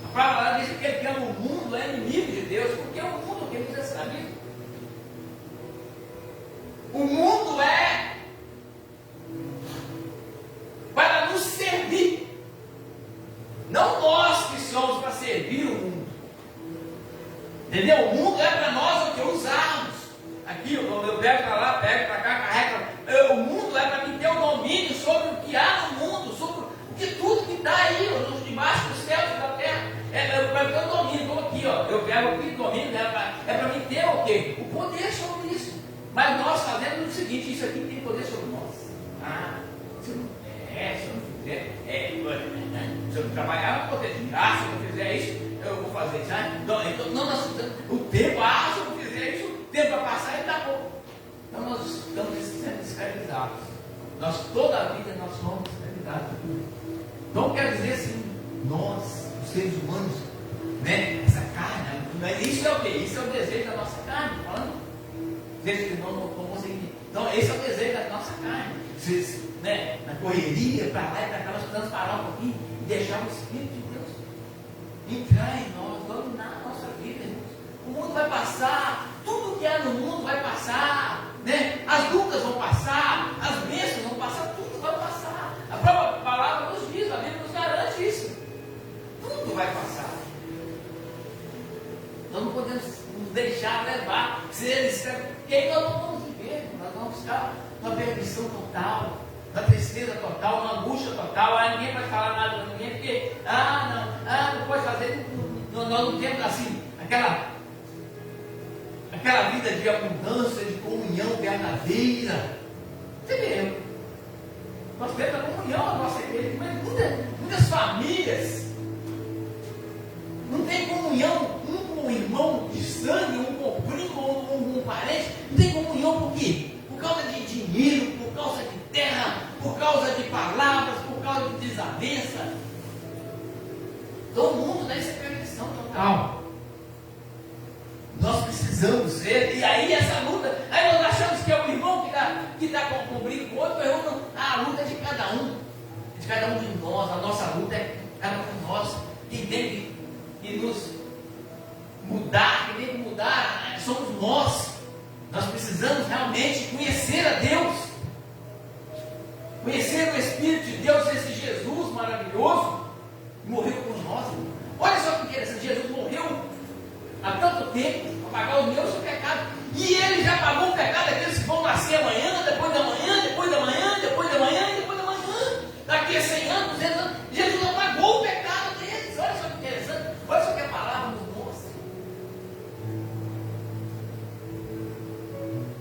A palavra diz que aquele que ama o mundo é inimigo de Deus, porque é o mundo que nos escraviza. O mundo é para nos servir, não nós que somos para servir o mundo. Entendeu? O mundo é para nós o que usarmos. Aqui eu pego para lá, pego para cá, carrego. O mundo é para mim ter o domínio sobre o que há no mundo, sobre o que tudo que está aí, debaixo dos céus e da terra. É para ter o domínio. Como aqui, ó, eu pego aqui o domínio, é para mim ter o quê? O poder sobre isso. Mas nós fazemos o seguinte: isso aqui tem poder sobre nós. Se eu não fizer, se eu não trabalhar, eu vou ter de graça. Se eu não fizer isso, eu vou fazer isso. Então, o tempo, se eu não fizer isso, o tempo vai passar e está bom. Então nós estamos sendo escravizados. Toda a vida nós somos escravizados. Então quer dizer assim, nós, os seres humanos, né, essa carne, isso é o quê? Isso é o desejo da nossa carne, falando. Então esse é o desejo da nossa carne. Né, na correria, para lá e para cá, nós precisamos parar um pouquinho e deixar o Espírito de Deus entrar em nós, dominar a nossa vida, irmãos. O mundo vai passar, tudo que há no mundo vai passar, né? As lutas vão passar, as bênçãos vão passar, tudo vai passar. A própria palavra nos diz, a Bíblia nos garante isso. Tudo vai passar. Nós não podemos nos deixar levar, porque aí nós não vamos viver, nós vamos ficar numa perdição total, na tristeza total, na angústia total. Ninguém vai falar nada para ninguém, porque não pode fazer. Nós não temos assim aquela vida de abundância, de comunhão verdadeira. Você vê, nós temos a comunhão na nossa igreja, mas muitas famílias não tem comunhão, um com o irmão de sangue, um com o primo, um com o parente. Não tem comunhão por quê? Por causa de dinheiro, por causa de terra, por causa de palavras, por causa de desavença. Todo mundo nessa perdição total. Nós precisamos ser, e aí essa luta, aí nós achamos que é o irmão que está cobrindo com o outro, não. A luta é de cada um de nós. A nossa luta é cada um de nós. Quem tem que nos mudar, quem tem que mudar somos nós. Nós precisamos realmente conhecer a Deus, conhecer o Espírito de Deus, esse Jesus maravilhoso, que morreu por nós. Olha só que interessante, Jesus morreu há tanto tempo para pagar o meu e o seu pecado, e ele já pagou o pecado daqueles que vão nascer amanhã, depois da manhã, depois da manhã, depois da manhã, depois da manhã, daqui a 100 anos, 200 anos. Jesus já pagou o pecado deles. Olha só que interessante, olha só que a palavra nos mostra.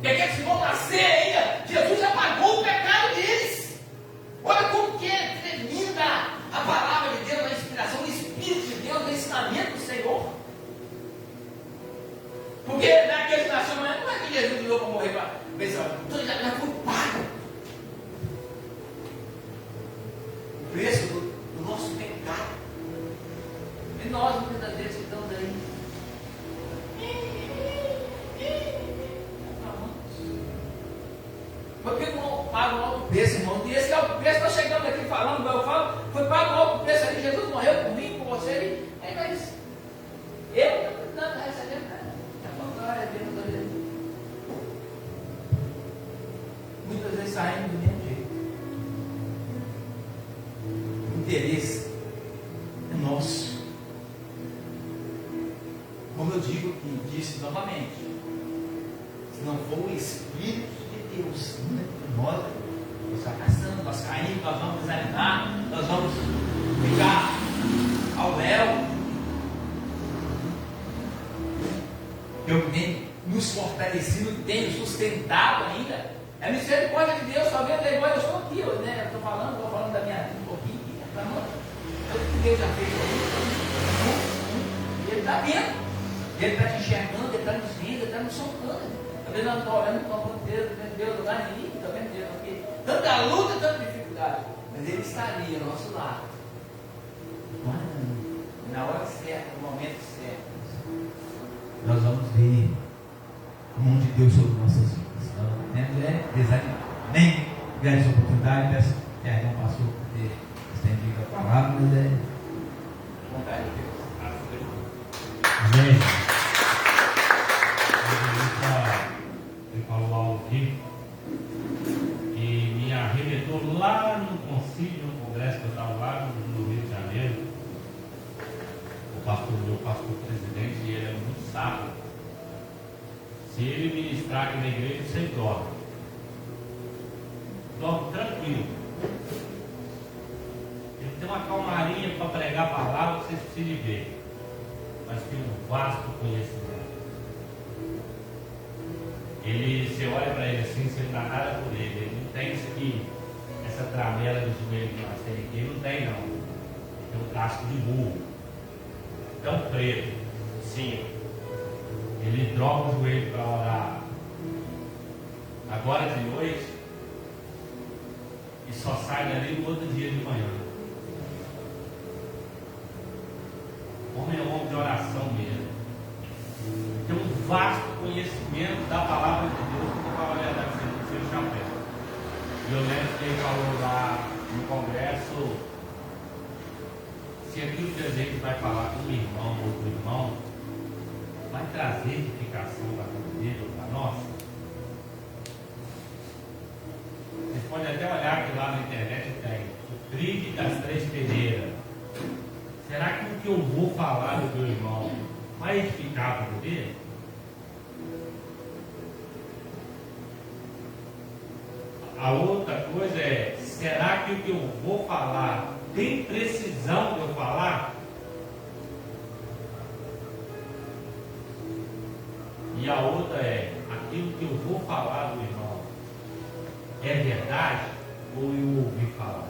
E aqueles que vão nascer ainda, Jesus já pagou o pecado deles. Olha como que é tremenda a palavra de Deus, a inspiração do Espírito de Deus, o ensinamento do Senhor. Porque naqueles que nasceram amanhã, não é que Jesus virou para morrer para pensar, então já foi pago. O preço do nosso pecado. E nós, muitas vezes, estamos aí. Porque não paga um alto preço, irmão. E esse é o preço. Nós chegamos aqui falando, eu falo, foi pago um alto preço ali. Jesus morreu por mim, por você ali. É, mas eu não estou precisando receber nada. Glória a Deus. Muitas vezes saímos do mesmo jeito. O interesse é nosso. Como eu digo e disse novamente, se não for o Espírito de Deus nós fracassamos, nós caímos, nós vamos desanimar, nós vamos ficar ao léu. Eu tenho nos fortalecido, tenho sustentado ainda. É a misericórdia de Deus, está vendo? Agora eu estou aqui, né? Estou falando da minha vida um pouquinho aqui. O que Deus já fez aí? Ele está vendo. Ele está te enxergando, ele está nos vendo, ele está nos soltando. Às vezes nós estamos olhando para o Deus, Deus lá em mim, está vendo Deus aqui. Tanta luta, tanta dificuldade. Mas Ele estaria ao nosso lado. Na hora certa, no momento certo. Nós vamos ver a mão de Deus sobre nossas vidas. Não é desanimar. Nem ganhar essa oportunidade. Peço que a irmã passou por ter estendido a palavra, mas é Vontade de Deus. Amém. Ele falou algo aqui que me arremetou lá no concílio, no congresso que eu estava lá no Rio de Janeiro. Meu pastor presidente, ele é muito sábio. Se ele ministrar aqui na igreja, você dorme. Dorme tranquilo. Ele tem uma calmaria para pregar a palavra, vocês precisam ver. Mas tem um vasto conhecimento. Você olha para ele assim, você não dá nada por ele. Ele não tem isso aqui, essa tramela de joelho que nós temos aqui. Ele não tem, não. Ele tem um casco de burro. Tão preto. Sim. Ele droga o joelho para orar. Agora de noite. E só sai dali no outro dia de manhã. Homem é um homem de oração mesmo. Tem um vasto conhecimento da palavra de Deus, que eu estava olhando no seu chapéu. E eu lembro que ele falou lá no congresso, se aquilo que a gente vai falar com um irmão ou outro irmão, vai trazer edificação para a vida dele ou para nós. Vocês podem até olhar que lá na internet tem o trigo das 3 peneiras. Será que o que eu vou falar do meu irmão vai edificar a vida dele? A outra coisa é, será que o que eu vou falar tem precisão de eu falar? E a outra é, aquilo que eu vou falar do irmão é verdade ou eu ouvi falar?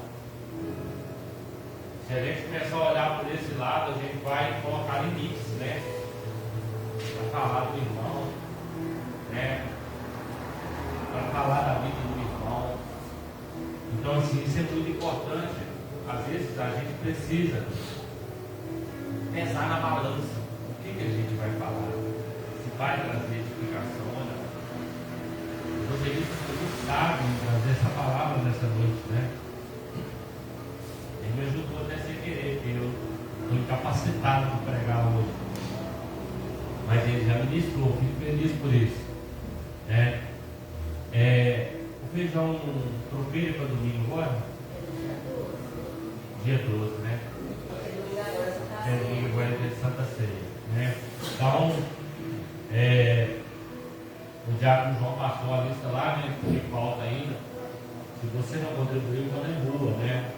Se a gente começar a olhar por esse lado, a gente vai colocar limites, né? Para falar do irmão, né? Para falar da vida do irmão. Então, assim, isso é muito importante. Às vezes a gente precisa pesar na balança. O que a gente vai falar? Se vai trazer edificação ou não. Os evangelistas muito sabem trazer essa palavra nessa noite, né? Ele me ajudou até sem querer, porque eu estou incapacitado de pregar hoje. Mas ele já ministrou, fico feliz por isso. O feijão tropeiro para domingo agora? Dia 12, né? Domingo agora é dia de Santa Ceia, né? Então, o diácono João passou a lista lá, né? Que falta ainda. Se você não contribuiu, então é rua, né?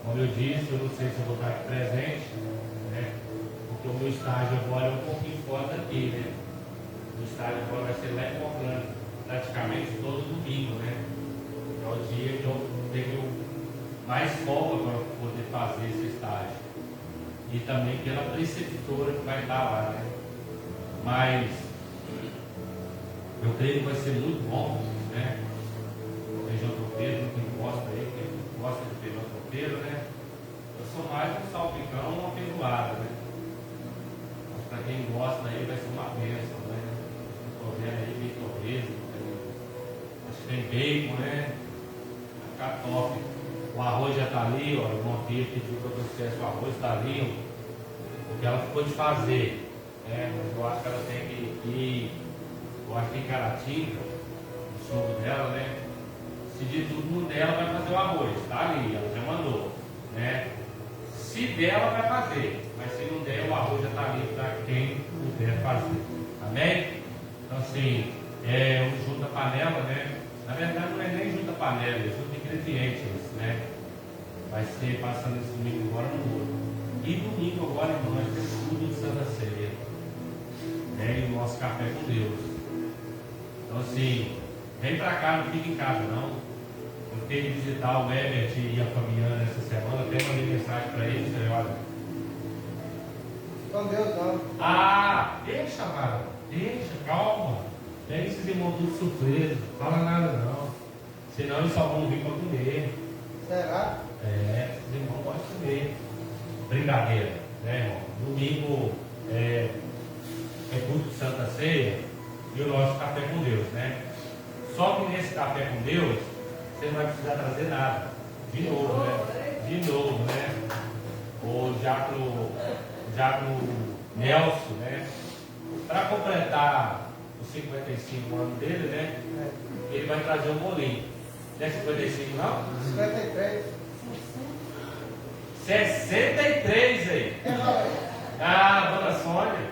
Como eu disse, eu não sei se eu vou estar aqui presente, né? Porque o meu estágio agora é um pouquinho fora daqui, né? O estágio agora vai ser lá em Orlando, praticamente todo domingo, né? É o dia que eu tenho mais folga para poder fazer esse estágio. E também pela preceptora que vai estar lá, né? Mas eu creio que vai ser muito bom, né? O feijão tropeiro, quem gosta aí, quem gosta de feijão tropeiro, né? Eu sou mais um salpicão, uma feijoada, né? Mas para quem gosta aí vai ser uma bênção, né? Estou vendo aí bem torresmo, acho que tem bacon, né? Vai ficar top. O arroz já está ali, ó. O Monteiro pediu para você o arroz, está ali, ó. Porque ela ficou de fazer, né? Mas eu acho que ela tem que ir, eu acho que tem Caratinga, o suco dela, né? Se de tudo no dela vai fazer o arroz, tá ali, ela já mandou, né? Se der, ela vai fazer, mas se não der, o arroz já está ali para quem puder fazer, amém? Então assim, o junta panela, né? Na verdade não é nem junta panela, é junta ingredientes, né? Vai ser passando esse domingo agora no outro. E domingo agora, irmão, nós temos tudo de Santa Ceia, né? E o nosso café com Deus. Então assim, vem para cá, não fica em casa não. Eu tenho que visitar o Herbert e a Fabiana essa semana, até mandei mensagem para eles, falei, olha. Com Deus não. Ah, deixa, cara, deixa, calma. Pega esses irmãos tudo surpresa, não fala nada não. Senão eles só vão vir para comer. Será? Os irmãos podem comer. Brincadeira, né, irmão? Domingo é culto de Santa Ceia e o nosso café com Deus, né? Só que nesse café com Deus, você não vai precisar trazer nada. De novo, né? O diácono Nelson, né? Para completar os 55 anos dele, né? Ele vai trazer um bolinho. Não é 55 não? 53. 63 aí. Ah, dona Sônia,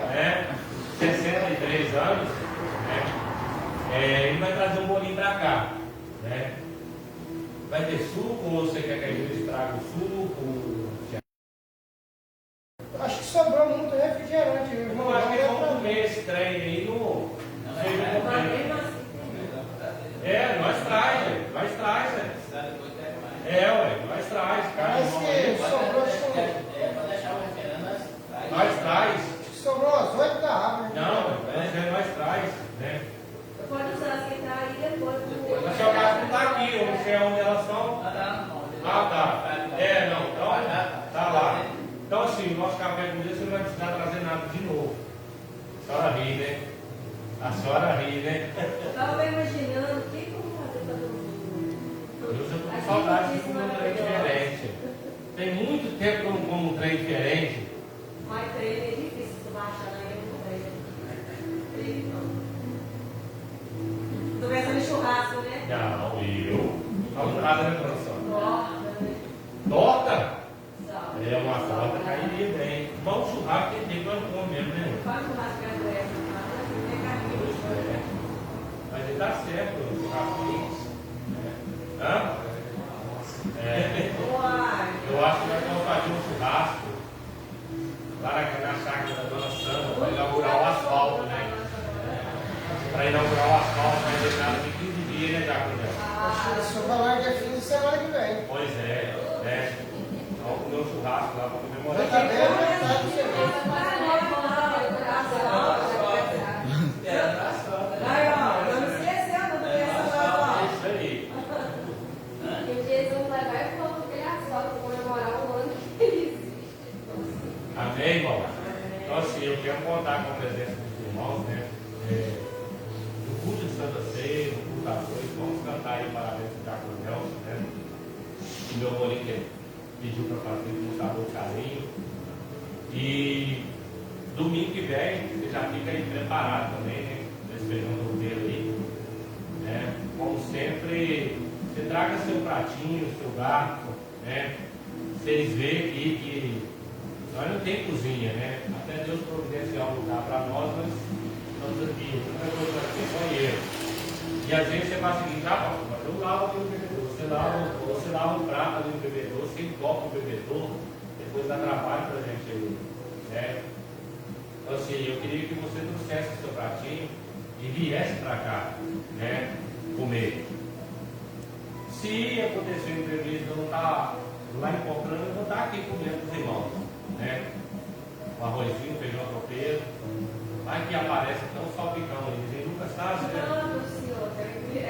né? 63 anos, né? Ele vai trazer um bolinho para cá, né? Vai ter suco ou você quer que a igreja traga o suco? Acho que sobrou muito refrigerante. Eu não acho que eles vão comer esse trem aí no. Nós traz, velho. Nós traz, cara. Mas que sobrou, Nós traz. acho que sobrou as 8 garrafas. Nós traz, né? Pode usar as que tá aí depois. A sua casa não está aqui, eu não sei onde elas estão. Tá. Então, tá lá. Então, assim, o nosso café com Deus, você não vai precisar trazer nada de novo. A senhora ri, né? A senhora ri, né? Eu estava imaginando o que vamos fazer para todo mundo. Eu já estou com saudade de comer um trem diferente. Tem muito tempo que eu não como um trem diferente. Mas treino é difícil, você vai achar na treino. Estou pensando em churrasco, né? Não, eu. Vamos lá, né, produção? Torta, né? Torta? Sal. Uma torta cairia bem. Bom churrasco que tem que eu como mesmo, né? Faz churrasco brasileiro, tem carne. Mas ele dá certo, o churrasco. Eu acho que nós vamos fazer um churrasco lá na chácara da Dona Sandra para inaugurar o asfalto, né? Para inaugurar o asfalto, vai deixar de 15 dias, né, Jacobel? Acho que se eu falar que é fim de semana que vem. Pois é, né? Vamos comer um churrasco lá para comemorar. Já tá bem adiantado isso aí. Aí, ó, não esquecendo do que É isso aí. E o Jesus vai e falou que ele asfalto para comemorar o ano que existe. Amém, irmão? Então, assim, eu quero contar com a presença dos irmãos, né? No culto de Santa Ceia, no culto da noite, vamos cantar aí parabéns do Diácono Nelson, né? O meu bolinho pediu para fazer com muito amor e carinho. E domingo que vem, você já fica aí preparado também, né? Nesse feijão roteiro aí. Né? Como sempre, você traga seu pratinho, seu garfo, né? Vocês veem aqui que nós não tem cozinha, né? Até Deus providenciar um lugar para nós estamos aqui. Não é coisa aqui, só banheiro. E às vezes você faz o seguinte, mas eu lavo ali o bebedor. Você lava o prato ali no bebedor, você entopa o bebedor, depois dá trabalho para a gente aí. Né? Então assim, eu queria que você trouxesse o seu pratinho e viesse para cá, né? Comer. Se acontecer um imprevisto, eu não estar lá encontrando, eu vou estar aqui comendo com os irmãos. Né? Um arrozinho, um feijão tropeiro. Vai que aparece até um salpicão ali. Ele nunca sabe, né? Não, senhor, a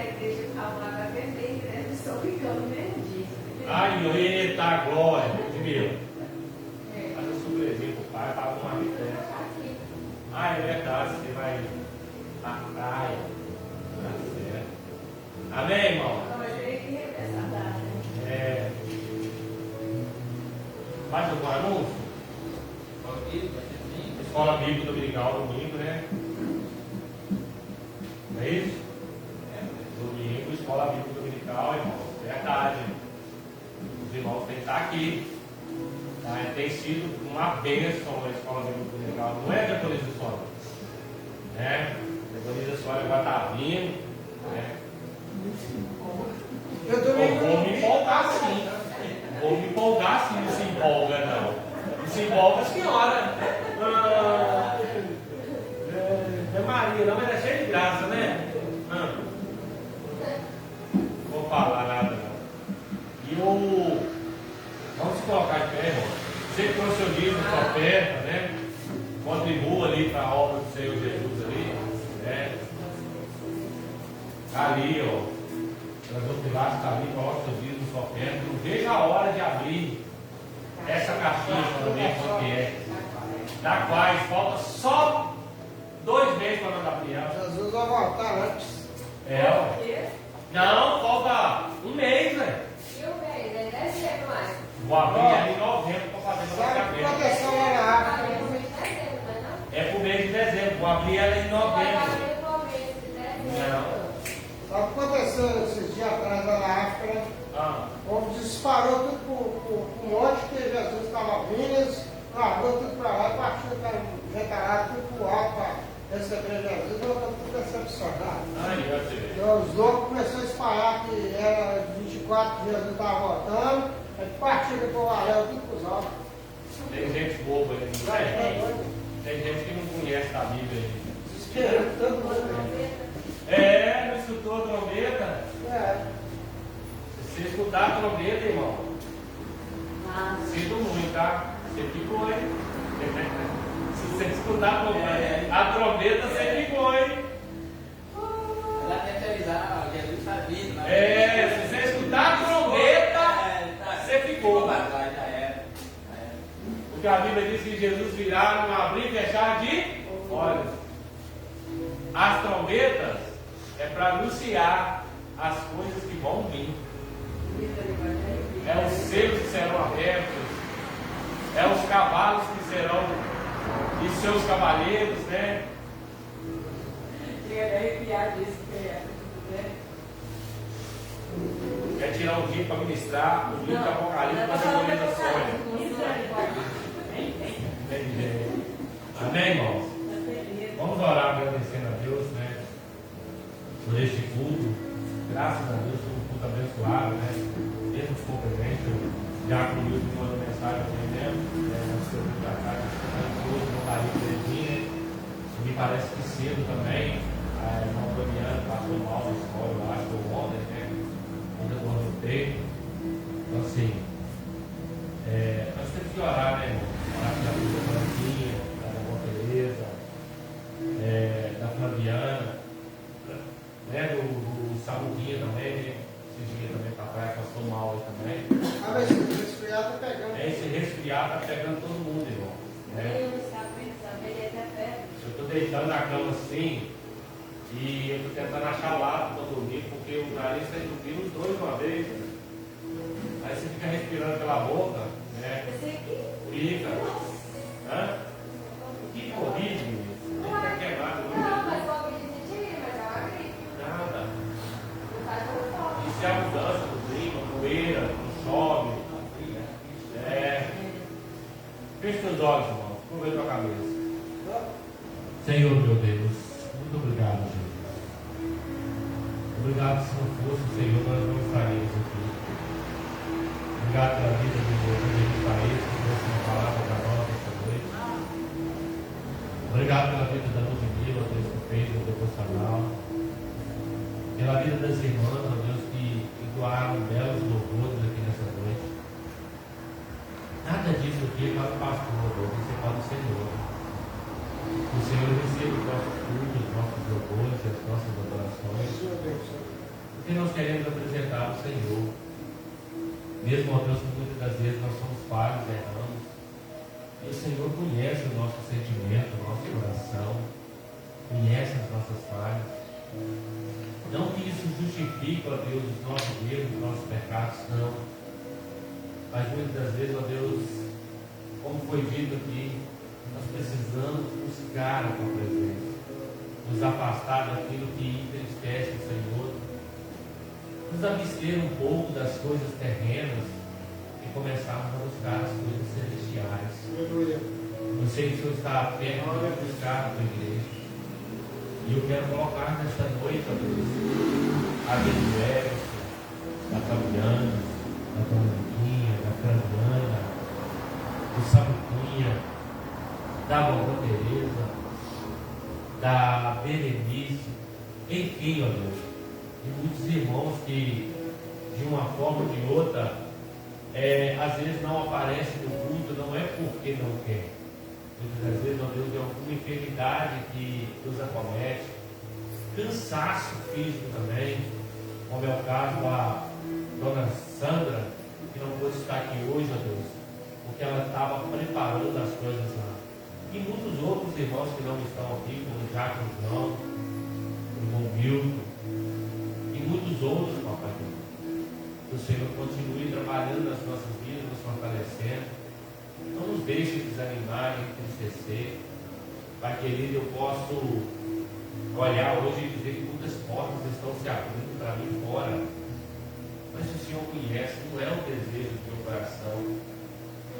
igreja estava lá para vender, né? Estou ficando mesmo disso. Ai, eita glória, Ludmila. Faz um surpresinho pro pai, paga uma rica. Ah, é verdade, você vai na praia. Tá certo. Amém, irmão? Mas tem que rever essa data, né? Mais algum anúncio? Escola Bíblica Dominical domingo, né? Não é isso? Domingo, Escola Bíblica Dominical, irmão. Verdade. Os irmãos têm que estar aqui. Tá? Tem sido uma bênção a Escola Bíblica Dominical. Não é Diaconisa Sônia. Né? Diaconisa Sônia vai estar vindo. Né? Eu domingo Vou me empolgar sim. Vou me empolgar sim, não se empolga não. Não se empolga a senhora. É Maria, não, mas é cheio de graça, né? Não vou falar nada não. E vamos se colocar de pé, irmão. Você que trouxe o dízimo, sua oferta, né? Contribua ali para a obra do Senhor Jesus ali. Né? Ali, ó. Traz o pilar, está ali, coloca o seu dízimo, sua ofertas. Não vejo a hora de abrir essa caixinha para ver quanto é. Da quais falta só 2 meses para nós abrir ela. Jesus vai voltar antes. Não, falta 1 mês, velho. E o mês? É dezembro, mais. Vou abrir ela em novembro para fazer Sabe o que aconteceu lá na África? É pro mês de dezembro. Vou abrir ela em novembro. Não. Sabe o que aconteceu esses dias atrás lá na África, né? O povo disparou tudo pro monte que Jesus estava vindo, eles largou tudo para lá, partiu retalado tudo pro alto para receber Jesus, voltou tudo decepcionado. Então, os loucos começaram a espalhar que era 24 que Jesus estava voltando, aí partiu pro valéu tudo pros altos. Tem gente boba aí, não tem? Tem gente que não conhece a Bíblia aí. Esperando todo mundo. Não escutou a trombeta? Se você escutar a trombeta, irmão, sinto muito, tá? Você ficou, hein? Se você escutar a trombeta, você ficou, hein? Ela quer te avisar, Jesus está vindo. Se você escutar a trombeta, você ficou. Porque a Bíblia diz que Jesus virá num abrir e fechar de olhos. As trombetas é para anunciar as coisas que vão vir. É os selos que serão abertos. É os cavalos que serão e seus cavaleiros, né? Quer tirar um dia para ministrar o livro do Apocalipse para a Segunda Sônia. Amém, irmãos? Vamos orar agradecendo a Deus, né? Por este culto. Graças a Deus por um culto abençoado, né? Mesmo que for presente, já com o Deus mandou mensagem também mesmo, no seu vídeo da casa, não daria presente. Me parece que cedo também, a irmã Doriana passou mal na escola, eu acho, ou ontem, né? Quando eu anotei. Então, assim, nós temos que orar, né, irmão? Orar pela vida da Franquinha, da irmã Tereza, da Flaviana, né, do Samuquinha também, né? Esse dia também para trás passou mal aí também. Esse resfriado tá pegando. Esse resfriado tá pegando todo mundo, irmão. Né? Eu estou deitando na cama assim e eu estou tentando achar lado para dormir, porque o nariz está entupindo os dois uma vez. Né? Aí você fica respirando pela boca, né? Fica. Hã? Que horrível. Não está queimado. Não, mas o Covid tira, mas é uma gripe. Nada. Não faz muito. Isso é a mudança do clima, poeira, não chove. Feche seus olhos, irmão. Vamos ver tua cabeça. Senhor, meu Deus, muito obrigado, Jesus. Obrigado, se não fosse o Senhor, nós não estaríamos aqui. Obrigado pela vida de Jesus País, que trouxe uma palavra para nós esta noite. Obrigado pela vida da Ludmila, Deus, que fez o devocional. Pela vida das irmãs, ó Deus, que doaram belos louvores aqui nessa noite. Nada disso aqui é para o pastor, Deus, isso é para o Senhor. O Senhor receba os nossos cultos, os nossos louvores, as nossas adorações. Porque nós queremos apresentar o Senhor. Mesmo, ó Deus, que muitas das vezes nós somos falhos, erramos. E o Senhor conhece o nosso sentimento, o nosso coração. Conhece as nossas falhas. Não que isso justifique, ó Deus, os nossos erros, os nossos pecados, não. Mas muitas das vezes, ó Deus, como foi dito aqui, nós precisamos buscar a tua presença, nos afastar daquilo que entristece o Senhor, nos abster um pouco das coisas terrenas e começarmos a buscar as coisas celestiais. Eu sei que o Senhor está perto de buscar a tua igreja. E eu quero colocar nesta noite, ó Deus, a vida do Everson, da Fabiana, da Dominguinha, da Fernanda, do Samuquinha, da vovó Tereza, da Berenice, enfim, ó Deus, e muitos irmãos que, de uma forma ou de outra, às vezes não aparecem no culto, não é porque não quer. Muitas das vezes, ó Deus, é alguma enfermidade que nos acomete, cansaço físico também, como é o caso Dona Sandra, que não pôde estar aqui hoje, ó Deus, porque ela estava preparando as coisas lá. E muitos outros irmãos que não estão aqui, como o Jacob João, o irmão Milton, e muitos outros, papai. Que o Senhor continue trabalhando nas nossas vidas, nos fortalecendo. Não nos deixe desanimar e entristecer. Pai querido, eu posso olhar hoje e dizer que muitas portas estão se abrindo para mim fora. Mas o Senhor conhece, não é um desejo do meu coração.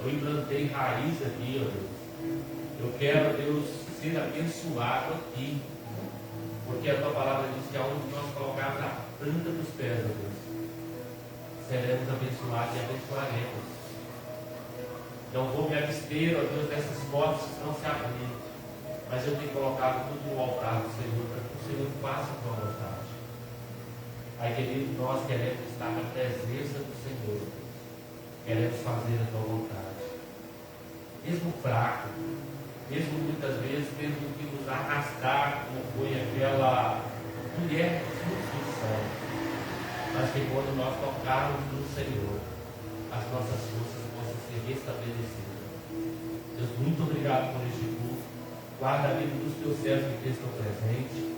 Eu implantei raiz aqui, ó Deus. Eu quero, Deus, ser abençoado aqui. Porque a tua palavra diz que aonde nós colocarmos a planta dos pés, ó Deus, seremos abençoados e abençoaremos. Não vou me abster, ó Deus, dessas portas que estão se abrindo. Mas eu tenho colocado tudo no altar do Senhor, para que o Senhor faça a tua vontade. Pai querido, nós queremos estar na presença do Senhor. Queremos fazer a tua vontade. Mesmo fraco, mesmo muitas vezes tendo que nos arrastar, como foi aquela mulher de instrução. Mas que quando nós tocarmos no Senhor, as nossas forças possam ser restabelecidas. Deus, muito obrigado por este culto. Guarda a vida dos teus servos que estão presentes.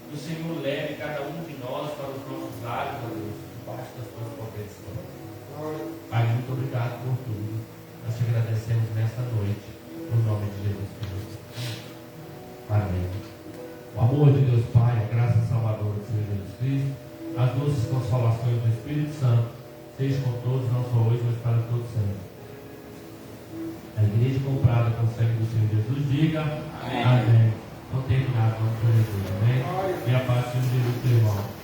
Que o Senhor leve cada um de nós para os nossos lares, ó Deus, debaixo das tuas potentes mãos. Pai, muito obrigado por tudo. Nós te agradecemos nesta noite, no nome de Jesus Cristo. Amém. O amor de Deus Pai, a graça salvadora do Senhor Jesus Cristo, as doces consolações do Espírito Santo, seja com todos, não só hoje, mas para todos sempre. A igreja comprada com o sangue do Senhor Jesus, diga amém. Amém. Não tem nada, vamos para Jesus, amém? E a paz do Senhor Jesus, irmão.